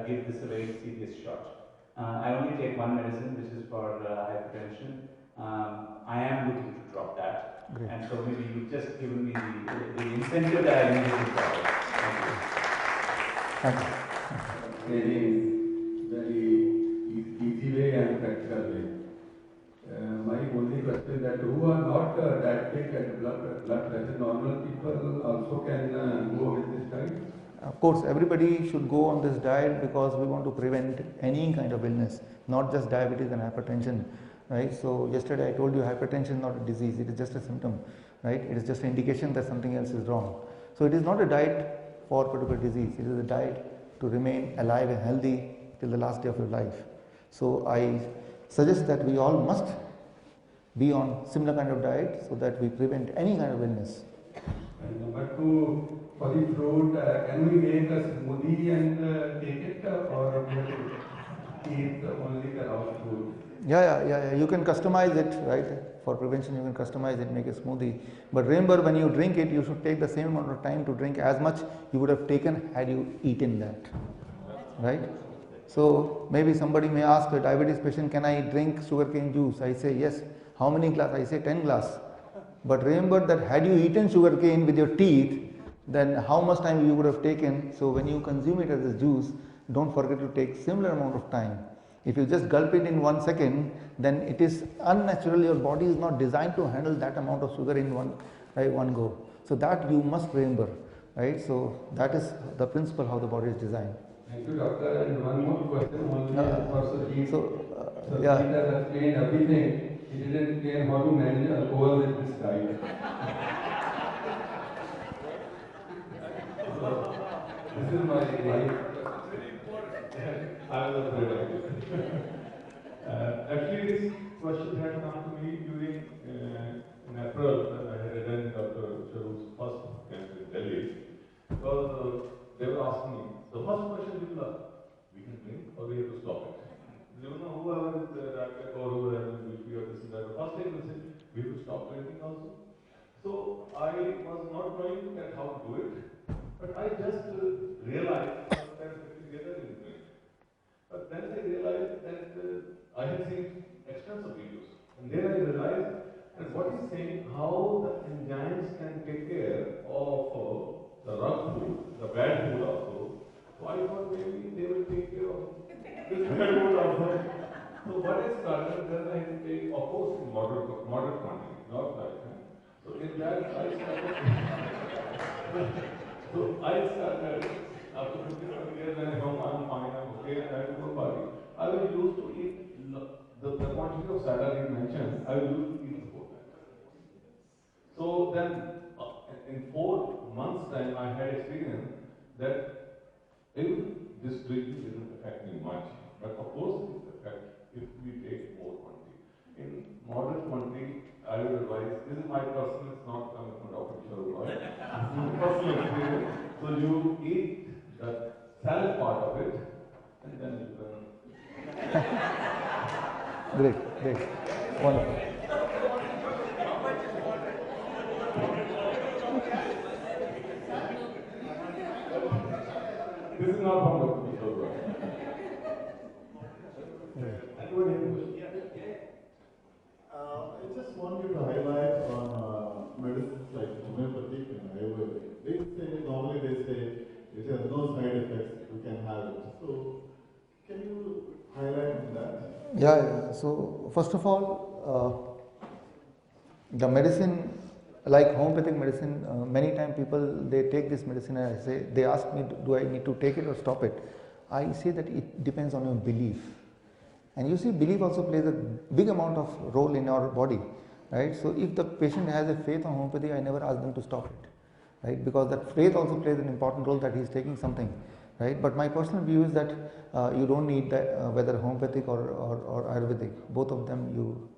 give this a very serious shot. I only take one medicine, which is for hypertension. I am looking to drop that. Great. And so maybe you've just given me the incentive that I needed to drop it. Thank you. Very easy way and practical way. My only question is that who are not diabetic and blood pressure normal people also can go with this diet? Of course, everybody should go on this diet because we want to prevent any kind of illness, not just diabetes and hypertension, right? So yesterday I told you hypertension is not a disease, it is just a symptom, right? It is just an indication that something else is wrong. So it is not a diet for particular disease, it is a diet to remain alive and healthy till the last day of your life. So I suggest that we all must be on similar kind of diet so that we prevent any kind of illness. And number two, for the fruit, can we make a smoothie and take it, or eat only the raw fruit? Yeah. You can customize it, right? For prevention, you can customize it, make a smoothie. But remember, when you drink it, you should take the same amount of time to drink as much you would have taken had you eaten that, right? So maybe somebody may ask a diabetes patient, can I drink sugarcane juice? I say yes. How many glass? I say 10 glass. But remember that had you eaten sugarcane with your teeth, then how much time you would have taken. So when you consume it as a juice, don't forget to take similar amount of time. If you just gulp it in 1 second, then it is unnatural. Your body is not designed to handle that amount of sugar in one go. So that you must remember, right? So that is the principle how the body is designed. Thank you, doctor. And one more question only for Sajid. So, Sajid has explained everything. He didn't explain how to manage alcohol with this diet. This is my life. I was afraid of it. Actually, this question had come to me during in April when I had attended Dr. Charuf's first camp in Delhi. Because they were asking me, the first question people ask, we can drink or we have to stop it? You know, whoever is diabetic or whoever will be or this and that, the first thing they say, we have to stop drinking also. So I was not knowing that how to do it, but I just realized that together in drink. But then I realized that I had seen extensive videos, and then I realized that what he's saying, how the enzymes can take care of the rough food, the bad food also. So I thought maybe they will take care of this bad food also. So what is started, then I take, of course, in moderate quantity, not like that. So in that, I started. So I started after 57 years, and I'm fine, I'm okay, and I have no body. I was used to eat the quantity of salad you mentioned. I was used to eat before that. So then, in 4 months' time, I had experience that even this drinking didn't affect me much. But of course, it affects if we take more quantity. In moderate quantity, I would advise, this is my personal, it's not coming from Dr. Kishore. This is my personal experience. So you eat the salad part of it, and then you can. Great, great, wonderful. This is not from Dr. Kishore. I just want you to highlight on medicines like homeopathic and Ayurvedic. Normally they say it has no side effects, you can have it. So, can you highlight on that? Yeah. So first of all, the medicine, like homeopathic medicine, many times people they take this medicine and I say, they ask me, do I need to take it or stop it? I say that it depends on your belief. And you see, belief also plays a big amount of role in our body, right? So if the patient has a faith on homeopathy, I never ask them to stop it, right? Because that faith also plays an important role that he is taking something, right? But my personal view is that you don't need that, whether homeopathic or Ayurvedic, both of them you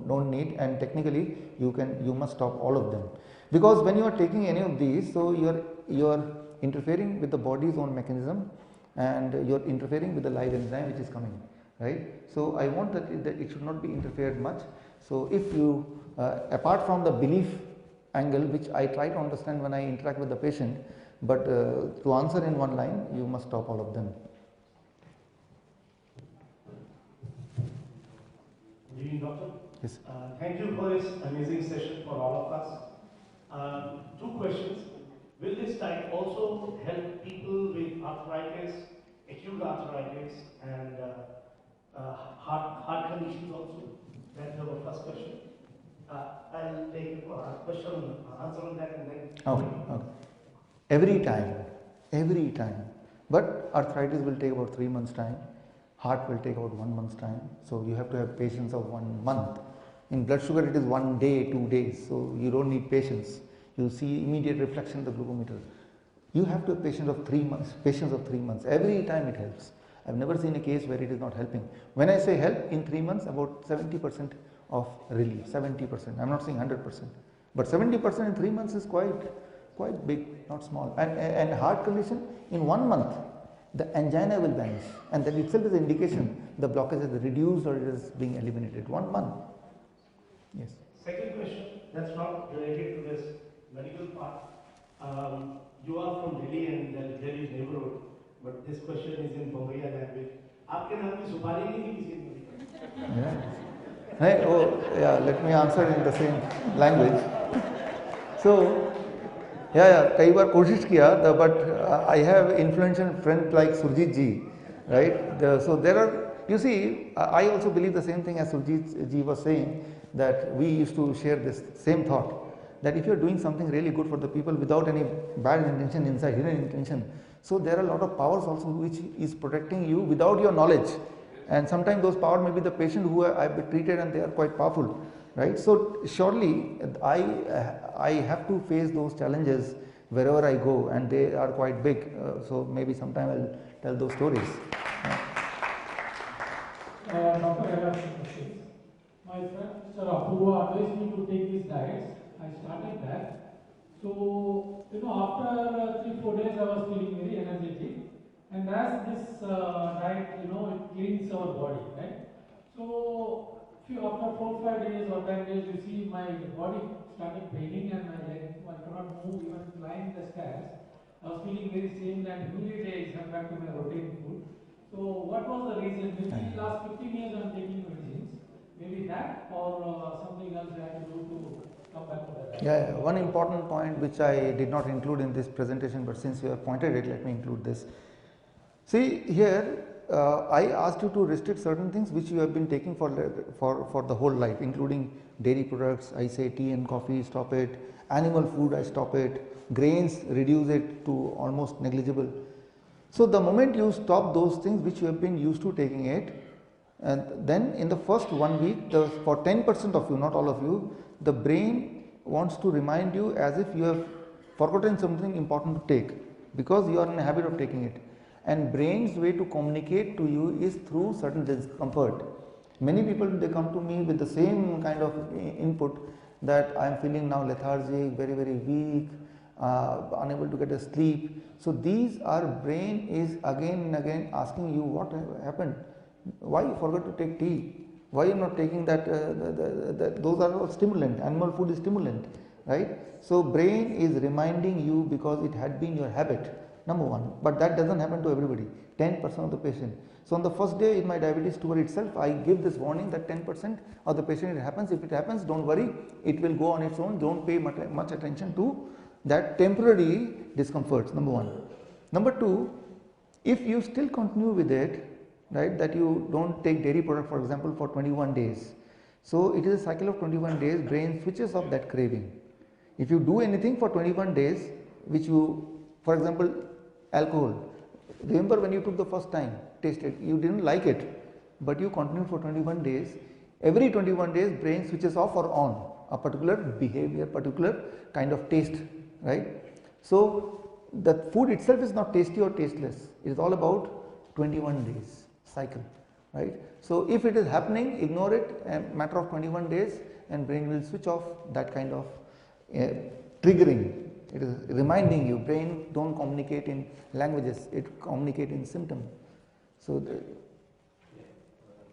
don't need, and technically you must stop all of them, because when you are taking any of these, so you are interfering with the body's own mechanism, and you are interfering with the live enzyme which is coming. Right. So I want that it should not be interfered much. So if you, apart from the belief angle, which I try to understand when I interact with the patient, but to answer in one line, you must stop all of them. Good evening, doctor. Yes. Thank you for this amazing session for all of us. 2 questions. Will this type also help people with arthritis, acute arthritis, and heart conditions also? That's our first question. I'll take a question, answer on that, and then. Okay. Every time. But arthritis will take about 3 months' time. Heart will take about 1 month's time. So you have to have patience of 1 month. In blood sugar, it is 1 day, 2 days. So you don't need patience. You see immediate reflection of the glucometer. You have to have patience of 3 months. Every time it helps. I've never seen a case where it is not helping. When I say help, in 3 months, about 70% of relief, 70%. I'm not saying 100%. But 70% in 3 months is quite big, not small. And heart condition, in 1 month, the angina will vanish. And that itself is an indication the blockage is reduced or it is being eliminated. 1 month. Yes. Second question, that's not related to this medical part. You are from Delhi and Delhi neighborhood. But this question is in Bombay language. आपके नाम की सुपारी नहीं थी किसी ने? Yeah. Let me answer in the same language. So, कई बार कोशिश किया, but I have influential friends like Surjit ji, right? So there are, you see, I also believe the same thing as Surjit ji was saying, that we used to share this same thought, that if you are doing something really good for the people without any bad intention inside, hidden intention, so there are a lot of powers also which is protecting you without your knowledge, and sometimes those powers may be the patient who I have treated and they are quite powerful, right? So surely I have to face those challenges wherever I go, and they are quite big. So maybe sometime I'll tell those stories. Doctor, I have some questions. My friend Mr. Apurva advised me to take these diets. I started that. So, after 3-4 days, I was feeling very energetic. And as this diet, it cleans our body, right? So, after 4-5 days or 10 days, you see my body started paining and my legs, I cannot move, even climb the stairs. I was feeling very same, and immediately I went back to my routine food. So, what was the reason? Maybe last 15 years I am taking medicines. Maybe that or something else I have to do to come back to that. Yeah, one important point which I did not include in this presentation, but since you have pointed it, let me include this. See here, I asked you to restrict certain things which you have been taking for the whole life, including dairy products. I say tea and coffee, stop it. Animal food, I stop it. Grains, reduce it to almost negligible. So the moment you stop those things which you have been used to taking it, and then in the first 1 week, for 10% of you, not all of you, the brain wants to remind you as if you have forgotten something important to take, because you are in a habit of taking it. And brain's way to communicate to you is through certain discomfort. Many people, they come to me with the same kind of input, that I am feeling now lethargic, very weak, unable to get a sleep. So these are brain is again and again asking you what happened, why you forgot to take tea, why you are not taking that, those are all stimulant, animal food is stimulant, right? So brain is reminding you because it had been your habit, number one, but that doesn't happen to everybody, 10% of the patient. So on the first day in my diabetes tour itself, I give this warning that 10% of the patient it happens. If it happens, don't worry, it will go on its own. Don't pay much attention to that temporary discomforts, number one. Number two, if you still continue with it, right, that you don't take dairy product, for example, for 21 days. So it is a cycle of 21 days, brain switches off that craving. If you do anything for 21 days, which you, for example, alcohol, remember when you took the first time, tasted, you didn't like it, but you continued for 21 days. Every 21 days, brain switches off or on a particular behavior, particular kind of taste, right? So the food itself is not tasty or tasteless. It is all about 21 days cycle, right? So if it is happening, ignore it, a matter of 21 days, and brain will switch off that kind of triggering. It is reminding you, brain don't communicate in languages, it communicates in symptom. So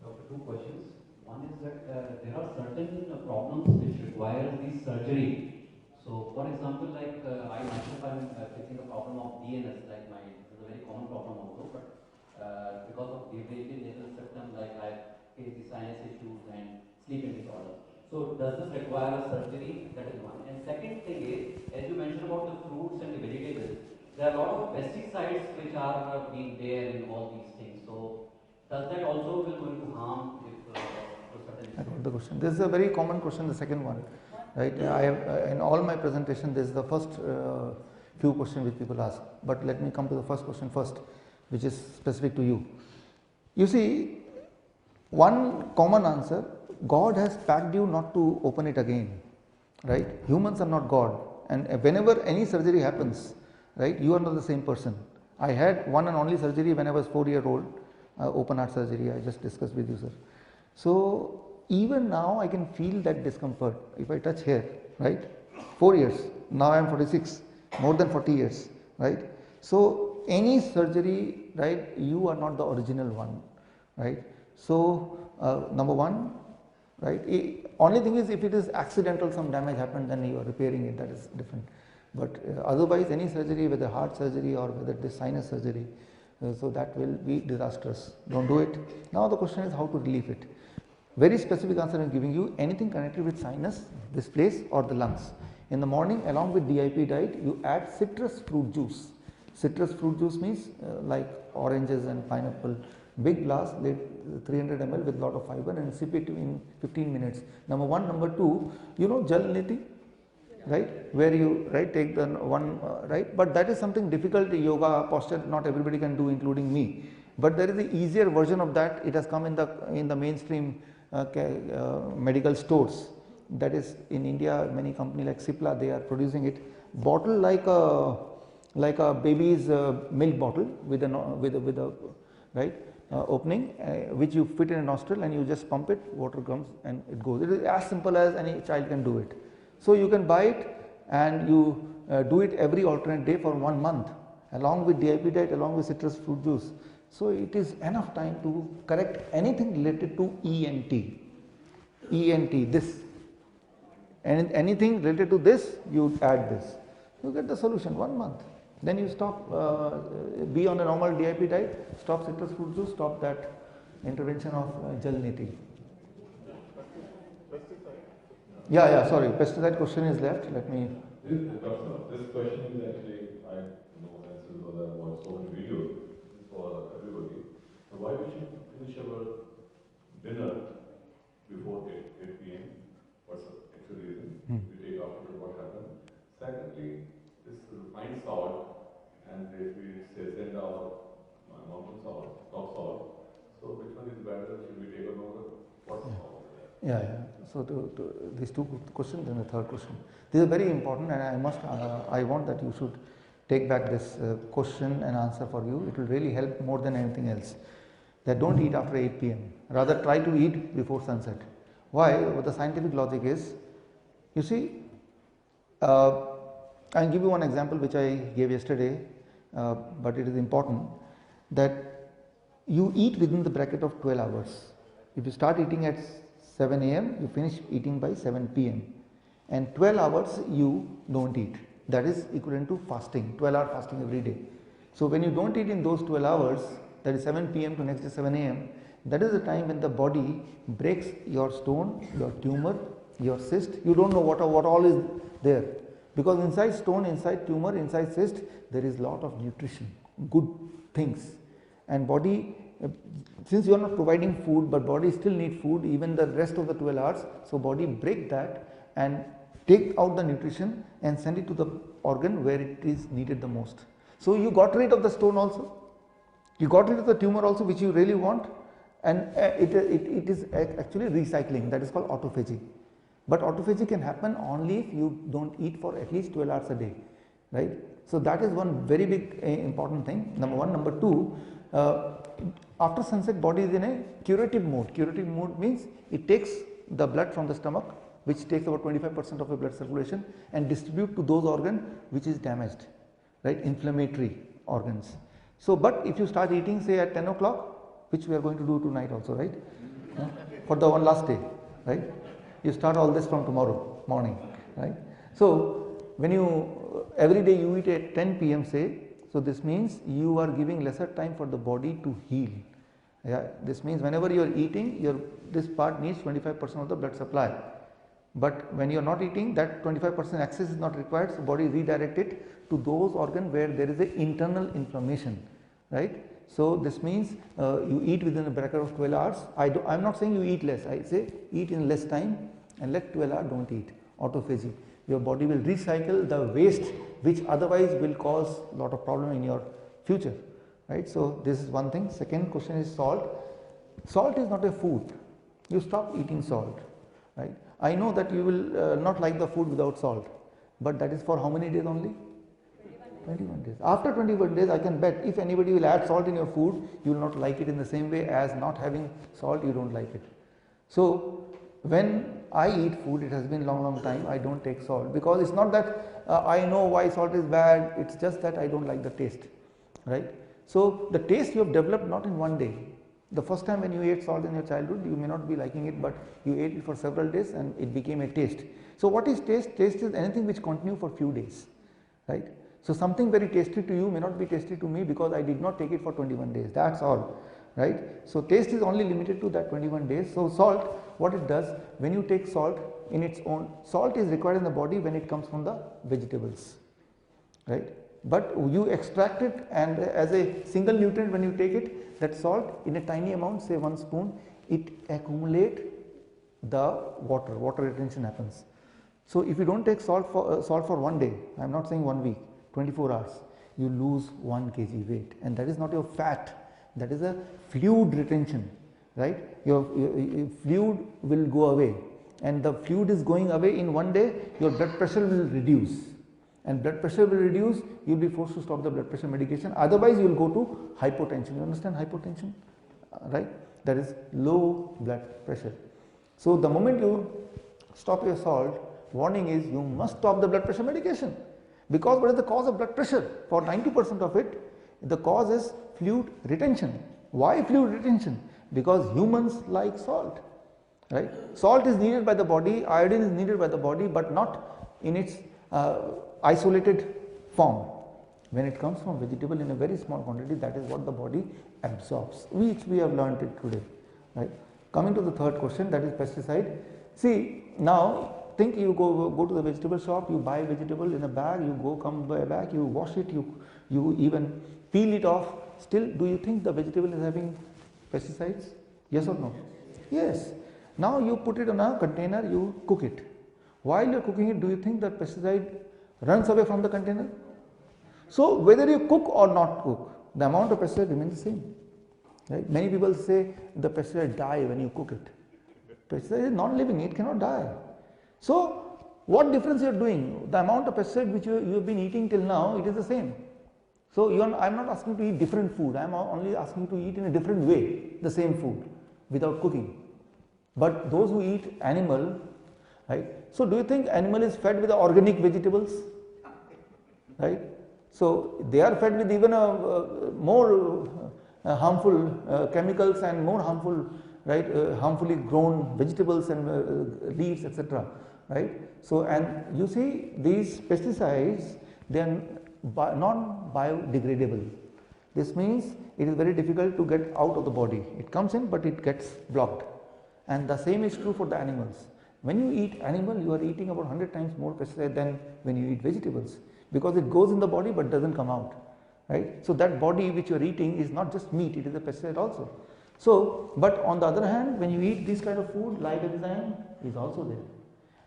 Doctor, two questions. One is that there are certain problems which require the surgery. So for example, like I myself am facing a problem of DNS, like this is a very common problem also, but because of deviated nasal septum, like I face the sinus issues and sleeping disorder. So does this require a surgery? That is one. And second thing is, as you mentioned about the fruits and the vegetables, there are a lot of pesticides which are being there in all these things. So does that also will going to harm if to certain I got the question. This is a very common question, the second one, right? I have in all my presentation, this is the first few questions which people ask. But let me come to the first question first, which is specific to you. You see, one common answer, God has packed you not to open it again, right? Humans are not God, and whenever any surgery happens, right, you are not the same person. I had one and only surgery when I was 4-year-old, open heart surgery, I just discussed with you, sir. So even now I can feel that discomfort if I touch here, right? 4 years, now I am 46, more than 40 years, right? So any surgery, right, you are not the original one, right? So number one, right, only thing is if it is accidental, some damage happened, then you are repairing it, that is different. But otherwise any surgery, whether heart surgery or whether this sinus surgery, so that will be disastrous, don't do it. Now the question is how to relieve it. Very specific answer I am giving you, anything connected with sinus, this place or the lungs. In the morning along with DIP diet, you add citrus fruit juice. Citrus fruit juice means like oranges and pineapple, big glass, 300 ml with lot of fiber, and sip it in 15 minutes. Number one. Number two, you know jal niti, right, where you take the one, right, but that is something difficult, yoga posture not everybody can do, including me, but there is the easier version of that. It has come in the mainstream medical stores. That is in India, many company like Cipla, they are producing it, bottle like a baby's milk bottle with a right opening, which you fit in a nostril and you just pump it, water comes and it goes. It is as simple as any child can do it. So you can buy it and you do it every alternate day for 1 month along with DIP diet, along with citrus fruit juice. So it is enough time to correct anything related to ENT, this, and anything related to this, you add this, you get the solution 1 month. Then you stop, be on a normal DIP diet, stop citrus fruit juice, stop that intervention of gel niti. Yeah, sorry, pesticide question is left, let me. This question is actually, I know answers because I've watched so many videos. This is for everybody. So why dinner before 8 p.m. What's the actual reason? We take after what happened. Secondly, this refined salt, and if we say send out mountain salt, rock salt, so which one is better? Should we take a note? What's salt? Yeah. So these two questions and the third question. These are very important, and I want that you should take back this question and answer for you. It will really help more than anything else. That don't eat after 8 p.m. Rather try to eat before sunset. Why? What the scientific logic is, you see, I'll give you one example which I gave yesterday, but it is important that you eat within the bracket of 12 hours. If you start eating at 7 a.m., you finish eating by 7 p.m. and 12 hours you don't eat. That is equivalent to fasting, 12-hour fasting every day. So when you don't eat in those 12 hours, that is 7 p.m. to next day 7 a.m., that is the time when the body breaks your stone, your tumor, your cyst. You don't know what all is there, because inside stone, inside tumor, inside cyst, there is lot of nutrition, good things, and body, since you are not providing food, but body still need food even the rest of the 12 hours, so body break that and take out the nutrition and send it to the organ where it is needed the most. So you got rid of the stone also, you got rid of the tumor also, which you really want, and it is actually recycling. That is called autophagy. But autophagy can happen only if you don't eat for at least 12 hours a day, right? So that is one very big important thing, number one. Number two, after sunset, body is in a curative mode. Curative mode means it takes the blood from the stomach, which takes about 25% of your blood circulation, and distribute to those organs which is damaged, right? Inflammatory organs. So, but if you start eating say at 10 o'clock, which we are going to do tonight also, right? For the one last day, right? You start all this from tomorrow morning, right? So, when you, every day you eat at 10 p.m. say, so this means you are giving lesser time for the body to heal. Yeah, this means whenever you are eating, this part needs 25% of the blood supply. But when you are not eating, that 25% access is not required, so body redirect it to those organs where there is a internal inflammation, right? So this means you eat within a bracket of 12 hours. I am not saying you eat less, I say eat in less time and let 12 hours don't eat. Autophagy. Your body will recycle the waste which otherwise will cause a lot of problem in your future, right? So this is one thing. Second question is salt. Salt is not a food. You stop eating salt, right? I know that you will not like the food without salt, but that is for how many days only? 21 days. After 21 days, I can bet if anybody will add salt in your food, you will not like it in the same way as not having salt, you don't like it. So when I eat food, it has been long time, I don't take salt, because it's not that I know why salt is bad, it's just that I don't like the taste, right? So the taste you have developed not in one day. The first time when you ate salt in your childhood, you may not be liking it, but you ate it for several days and it became a taste. So what is taste? Taste is anything which continue for few days, right? So something very tasty to you may not be tasty to me because I did not take it for 21 days, that's all, right? So taste is only limited to that 21 days. So salt, what it does, when you take salt in its own, salt is required in the body when it comes from the vegetables, right? But you extract it, and as a single nutrient when you take it, that salt in a tiny amount, say 1 spoon, it accumulate the water retention happens. So if you don't take salt for 1 day, I am not saying 1 week, 24 hours, you lose 1 kg weight, and that is not your fat, that is a fluid retention, right? Your fluid will go away, and the fluid is going away in 1 day, your blood pressure will reduce. And blood pressure will reduce, you will be forced to stop the blood pressure medication, otherwise you will go to hypotension. You understand hypotension, right? That is low blood pressure. So the moment you stop your salt, warning is you must stop the blood pressure medication, because what is the cause of blood pressure? For 90% of it, the cause is fluid retention. Why fluid retention? Because humans like salt, right? Salt is needed by the body, iodine is needed by the body, but not in its isolated form. When it comes from vegetable in a very small quantity, that is what the body absorbs, which we have learnt it today, right? Coming to the third question, that is pesticide. See, now think you go to the vegetable shop, you buy vegetable in a bag, you come back, you wash it, you even peel it off. Still, do you think the vegetable is having pesticides? Yes or no? Yes. Now you put it on a container, you cook it. While you are cooking it, do you think that pesticide runs away from the container? So whether you cook or not cook, the amount of pesticide remains the same. Right? Many people say the pesticide die when you cook it. Pesticide is non-living, it cannot die. So what difference you are doing? The amount of pesticide which you have been eating till now, it is the same. So I am not asking you to eat different food, I am only asking you to eat in a different way the same food without cooking. But those who eat animal, right? So do you think animal is fed with the organic vegetables? Right? So they are fed with even more harmful chemicals and more harmful, right, harmfully grown vegetables and leaves, etc. Right? So and you see these pesticides, they are non-biodegradable. This means it is very difficult to get out of the body. It comes in but it gets blocked. And the same is true for the animals. When you eat animal, you are eating about 100 times more pesticide than when you eat vegetables, because it goes in the body but doesn't come out. Right? So that body which you are eating is not just meat, it is a pesticide also. So, but on the other hand, when you eat this kind of food, live enzyme is also there.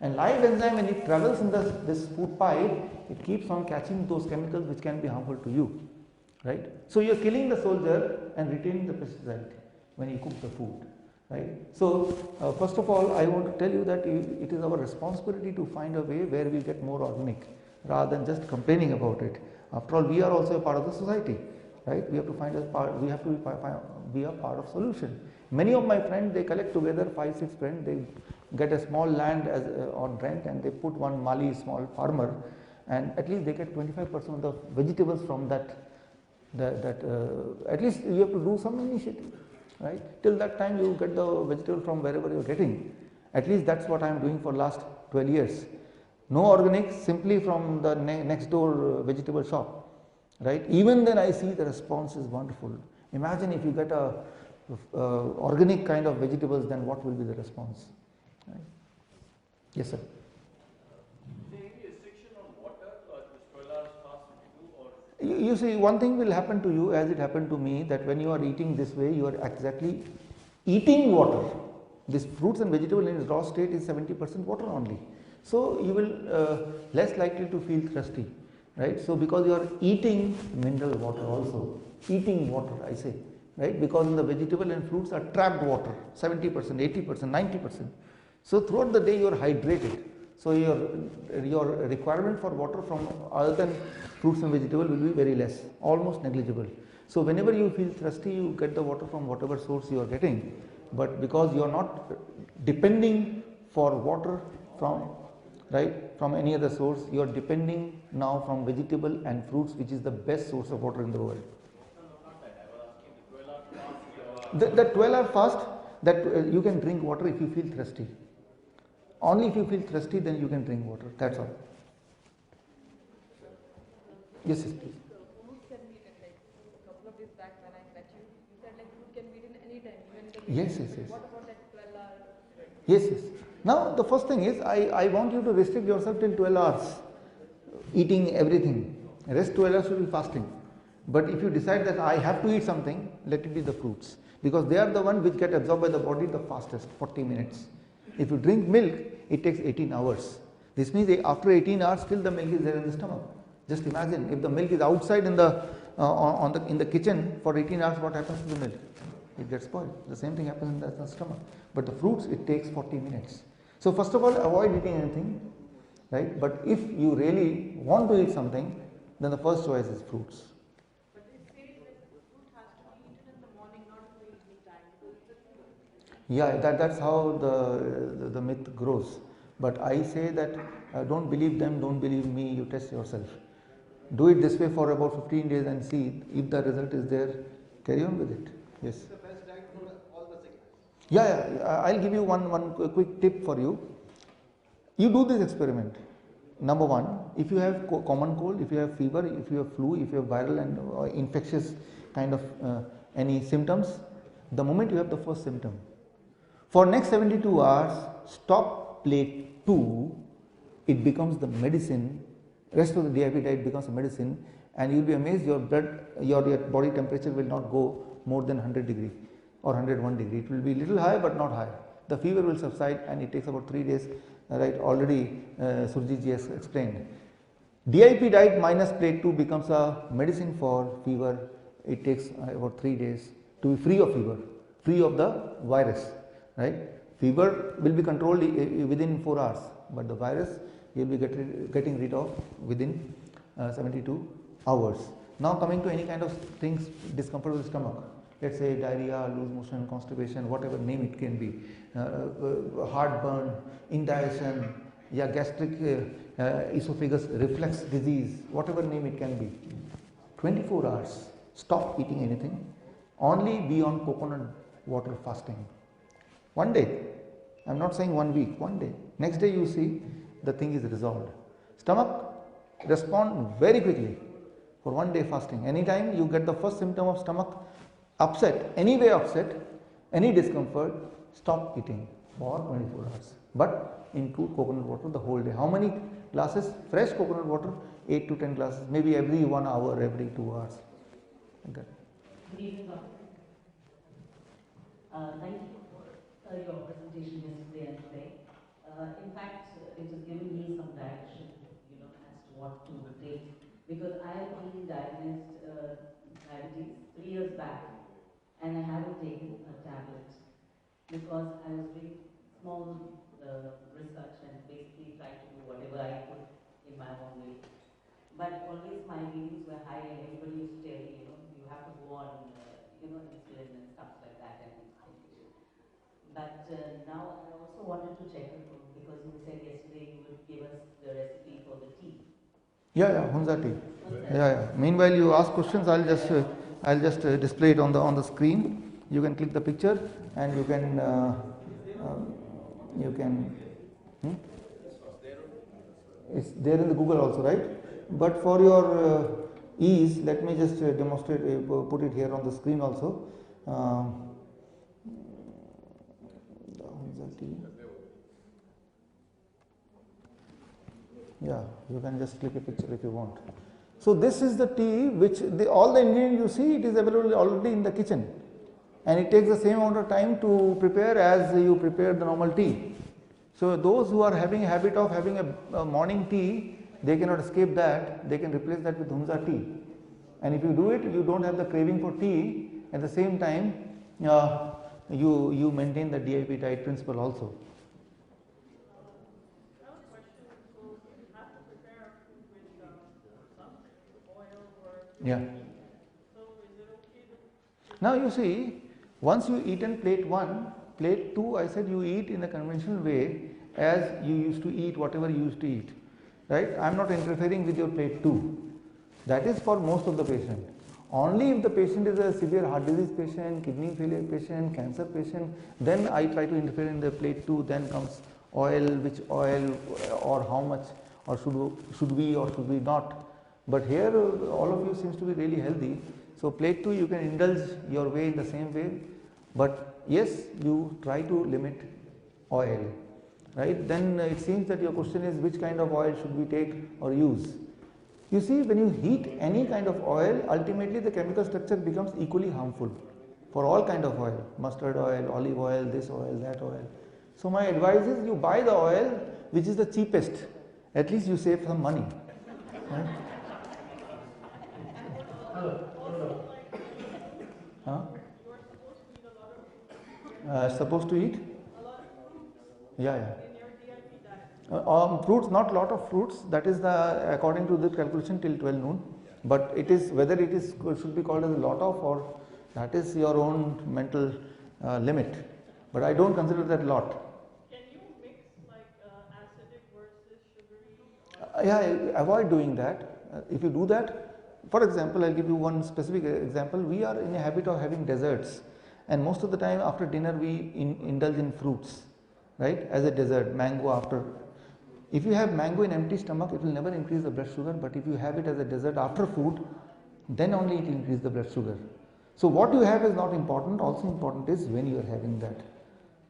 And live enzyme, when it travels in this food pipe, it keeps on catching those chemicals which can be harmful to you. Right? So you are killing the soldier and retaining the pesticide when you cook the food. Right? So first of all, I want to tell you that it is our responsibility to find a way where we get more organic rather than just complaining about it. After all, we are also a part of the society. Right? We have to find a part. We have to be a part of solution. Many of my friends, they collect together 5-6 friends. They get a small land as on rent and they put one Mali small farmer, and at least they get 25% of the vegetables from that. At least you have to do some initiative. Right? Till that time you get the vegetable from wherever you are getting. At least that's what I am doing for last 12 years. No organic, simply from the next door vegetable shop. Right? Even then I see the response is wonderful. Imagine if you get a organic kind of vegetables, then what will be the response? Right? Yes, sir. You see, one thing will happen to you as it happened to me, that when you are eating this way, you are exactly eating water. This fruits and vegetable in its raw state is 70% water only. So you will less likely to feel thirsty, right? So because you are eating mineral water also, eating water I say, right? Because in the vegetable and fruits are trapped water, 70%, 80%, 90%. So throughout the day you are hydrated. So your requirement for water from other than fruits and vegetable will be very less, almost negligible. So whenever you feel thirsty, you get the water from whatever source you are getting. But because you are not depending for water from any other source, you are depending now from vegetable and fruits, which is the best source of water in the world. The 12-hour fast, that you can drink water if you feel thirsty. Only if you feel thirsty, then you can drink water. That's all. Yes, yes, please. Fruit can be eaten, like a couple of days back when I met you, you said like fruit can be eaten anytime, even in the Yes, yes, yes. What about that 12-hour? Yes, yes. Now the first thing is, I want you to restrict yourself till 12 hours, eating everything. Rest 12 hours should be fasting. But if you decide that I have to eat something, let it be the fruits, because they are the one which get absorbed by the body the fastest, 40 minutes. If you drink milk, it takes 18 hours. This means after 18 hours, still the milk is there in the stomach. Just imagine if the milk is outside in the kitchen for 18 hours, what happens to the milk? It gets spoiled. The same thing happens in the stomach. But the fruits, it takes 40 minutes. So first of all, avoid eating anything, right? But if you really want to eat something, then the first choice is fruits. But they say that the fruit has to be eaten in the morning, not in the evening time. Yeah, that's how the myth grows. But I say that don't believe them, don't believe me, you test yourself. Do it this way for about 15 days and see if the result is there, carry on with it. Yes. The best diet for all the sickness. Yeah, I'll give you one quick tip for you. You do this experiment. Number one, if you have common cold, if you have fever, if you have flu, if you have viral and infectious kind of any symptoms, the moment you have the first symptom, for next 72 hours, stop plate 2, it becomes the medicine. Rest of the DIP diet becomes a medicine, and you will be amazed your body temperature will not go more than 100 degree or 101 degree. It will be little high but not high. the fever will subside, and it takes about 3 days, right? Already Surjit ji has explained. DIP diet minus plate 2 becomes a medicine for fever. It takes about 3 days to be free of fever, free of the virus, right? Fever will be controlled within 4 hours, but the virus you will be getting rid of within 72 hours. Now coming to any kind of things, discomfort with the stomach, let's say diarrhea, loose motion, constipation, whatever name it can be, heartburn, indigestion, yeah, gastric esophagus reflux disease, whatever name it can be. 24 hours, stop eating anything, only be on coconut water fasting. One day, I am not saying 1 week, one day. Next day you see the thing is resolved. Stomach respond very quickly for 1 day fasting. Anytime you get the first symptom of stomach upset, any way upset, any discomfort, stop eating for 24 hours. But include coconut water the whole day. How many glasses? Fresh coconut water, 8 to 10 glasses, maybe every 1 hour, every 2 hours. Okay. Good evening, Doctor. Thank you for your presentation yesterday and today. In fact, it has given me some direction, as to what to take, because I have been diagnosed diabetes 3 years back, and I haven't taken a tablet because I was doing small research and basically tried to do whatever I could in my own way. But always my readings were high, and everybody used to tell me, you have to go on, insulin and stuff like that. But now I also wanted to check with you, because you said yesterday you would give us the recipe for the tea. Yeah, Hunza tea. Yeah. Meanwhile, you ask questions. I'll just display it on the screen. You can click the picture, and you can It's there in the Google also, right? But for your ease, let me just demonstrate, put it here on the screen also. Yeah, you can just click a picture if you want. So this is the tea which all the ingredients you see, it is available already in the kitchen, and it takes the same amount of time to prepare as you prepare the normal tea. So those who are having a habit of having a morning tea, they cannot escape that. They can replace that with Hunza tea. And if you do it, you don't have the craving for tea. At the same time, you maintain the DIP diet principle also. Yeah. Now you see, once you eat in plate 1, plate 2, I said you eat in a conventional way as you used to eat whatever you used to eat, right? I am not interfering with your plate 2. That is for most of the patient. Only if the patient is a severe heart disease patient, kidney failure patient, cancer patient, then I try to interfere in the plate 2. Then comes oil, which oil or how much, or should we or should we not. But here all of you seems to be really healthy. So plate 2 you can indulge your way in the same way, but yes, you try to limit oil, right? Then it seems that your question is which kind of oil should we take or use. You see, when you heat any kind of oil, ultimately the chemical structure becomes equally harmful for all kind of oil, mustard oil, olive oil, this oil, that oil. So my advice is you buy the oil which is the cheapest, at least you save some money. Right? Huh? Supposed to eat? Yeah. Fruits, not lot of fruits. That is according to the calculation till 12 noon. But it is whether it is should be called as a lot of, or that is your own mental limit. But I don't consider that lot. Can you mix like acidic versus sugary? Yeah, avoid doing that. If you do that, for example, I'll give you one specific example. We are in a habit of having desserts, and most of the time after dinner we indulge in fruits, right, as a dessert, mango after. If you have mango in empty stomach, it will never increase the blood sugar, but if you have it as a dessert after food, then only it increases the blood sugar. So what you have is not important, also important is when you are having that,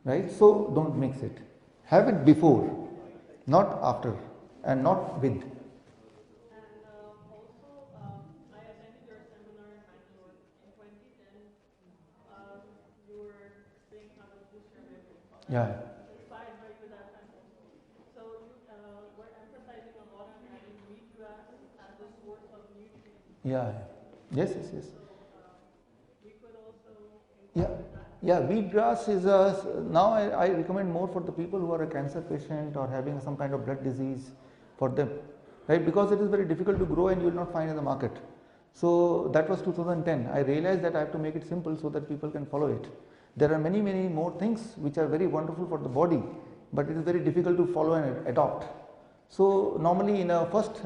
right? So don't mix it. Have it before, not after, and not with. Yeah. inspired by you that time also. So you were emphasizing a lot on having wheatgrass as a source of nutrients. Yeah. Yes, yes, yes. We could also Yeah, yeah. Wheatgrass is now I recommend more for the people who are a cancer patient or having some kind of blood disease for them, right? Because it is very difficult to grow and you will not find in the market. So that was 2010. I realized that I have to make it simple so that people can follow it. There are many more things which are very wonderful for the body, but it is very difficult to follow and adopt. So normally in a first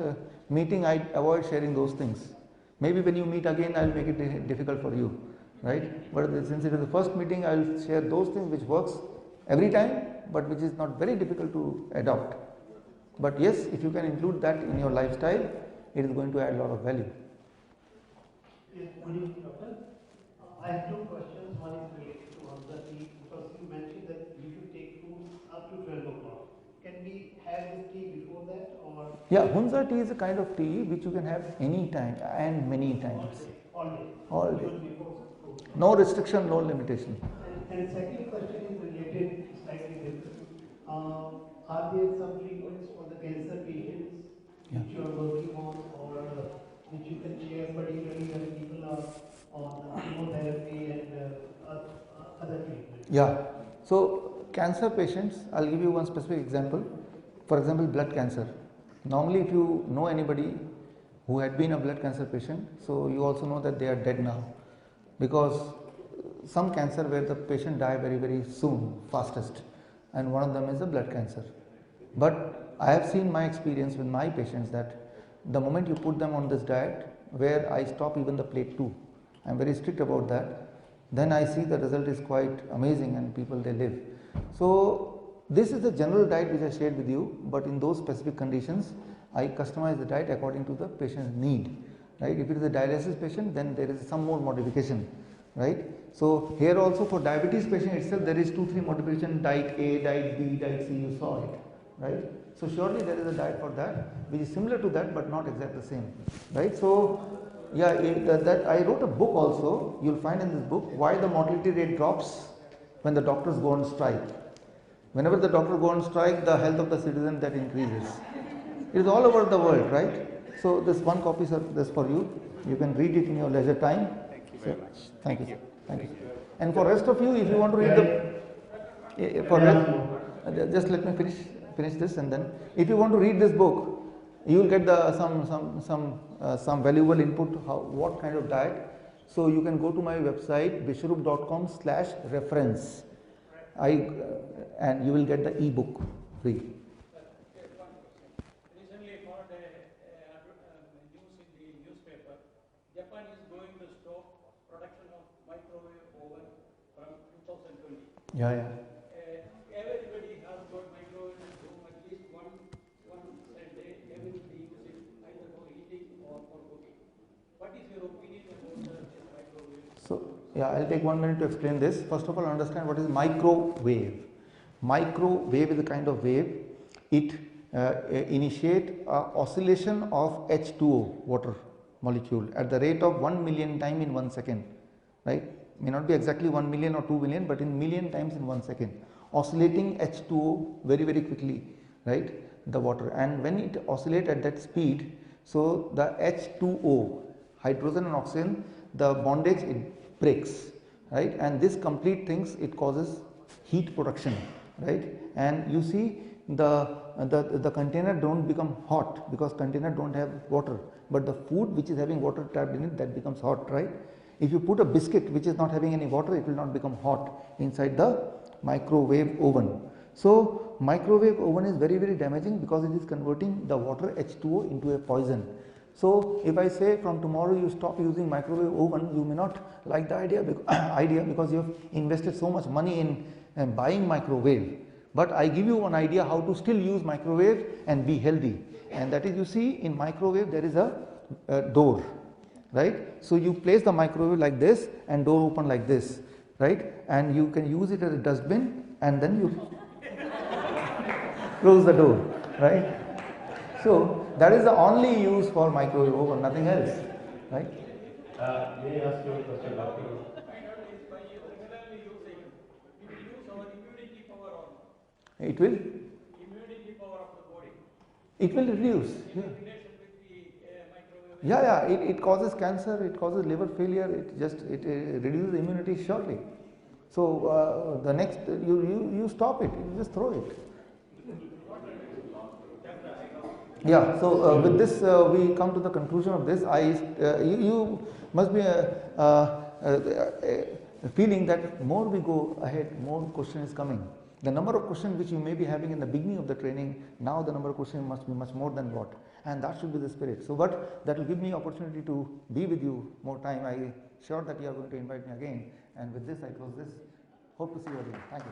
meeting I avoid sharing those things. Maybe when you meet again I will make it difficult for you, right? But since it is the first meeting I will share those things which works every time, but which is not very difficult to adopt. But yes, if you can include that in your lifestyle, it is going to add a lot of value. Yes, good evening, doctor. I have two questions. One is related to Hamza tea, because you mentioned that you should take food up to 12 o'clock. Can we have this tea before that, or? Yeah, Hunza tea is a kind of tea which you can have any time and many times. All day. All day. Even before food. No restriction, no limitation. And second question is related, slightly different. Are there some treatments for the cancer patients which you are working on, or which you can share, particularly when people are on chemotherapy and other treatments? Yeah. So cancer patients, I'll give you one specific example. For example, blood cancer. Normally if you know anybody who had been a blood cancer patient, so you also know that they are dead now, because some cancer where the patient die very soon, fastest, and one of them is the blood cancer. But I have seen my experience with my patients that the moment you put them on this diet, where I stop even the plate 2, I am very strict about that, then I see the result is quite amazing and people they live. So this is the general diet which I shared with you, but in those specific conditions I customize the diet according to the patient's need, right? If it is a dialysis patient, then there is some more modification, right? So here also for diabetes patient itself there is 2-3 modification, diet A, diet B, diet C, you saw it, right? So surely there is a diet for that which is similar to that but not exactly the same, right? So yeah, that I wrote a book also, you will find in this book why the mortality rate drops when the doctors go on strike. Whenever the doctor go on strike, the health of the citizen that increases. It is all over the world, right? So this one copy is for you. You can read it in your leisure time. Thank you very much. Thank you. Thank you. And for rest of you, if you want to read just let me finish this, and then if you want to read this book, you will get some valuable input what kind of diet. So you can go to my website bishrup.com/reference. And you will get the e-book free. Recently found a news in the newspaper. Japan is going to stop production of microwave oven from 2020. Yeah. Everybody has got microwave at home, at least one a day. Everybody uses it either for eating or for cooking. What is your opinion about this microwave? So yeah, I'll take 1 minute to explain this. First of all, understand what is microwave. Microwave is a kind of wave. It initiate oscillation of H2O, water molecule, at the rate of 1 million times in 1 second, right? May not be exactly 1 million or 2 million, but in million times in 1 second, oscillating H2O very quickly, right? The water, and when it oscillates at that speed, so the H2O, hydrogen and oxygen, the bondage it breaks, right? And this complete things, it causes heat production, right? And you see the container don't become hot because container don't have water, but the food which is having water trapped in it, that becomes hot, right? If you put a biscuit which is not having any water, it will not become hot inside the microwave oven. So microwave oven is very damaging because it is converting the water H2O into a poison. So if I say from tomorrow you stop using microwave oven, you may not like the idea because you have invested so much money in buying microwave. But I give you an idea how to still use microwave and be healthy, and that is, you see in microwave there is a door, right? So you place the microwave like this and door open like this, right? And you can use it as a dustbin and then you close the door, right? So that is the only use for microwave oven, nothing else, right? May I ask you a question, Doctor? By regularly using, we will lose our immunity power it will Immunity power of the body. it will reduce. In Yeah. relation with the microwave. Yeah, it causes cancer, it causes liver failure, it reduces immunity surely. So the next you stop it, you just throw it. Yeah. So with this we come to the conclusion of this. You must be feeling that more we go ahead, more question is coming. The number of questions which you may be having in the beginning of the training, now the number of questions must be much more than what, and that should be the spirit. So, but that will give me opportunity to be with you more time. I am sure that you are going to invite me again. And with this, I close this. Hope to see you again. Thank you.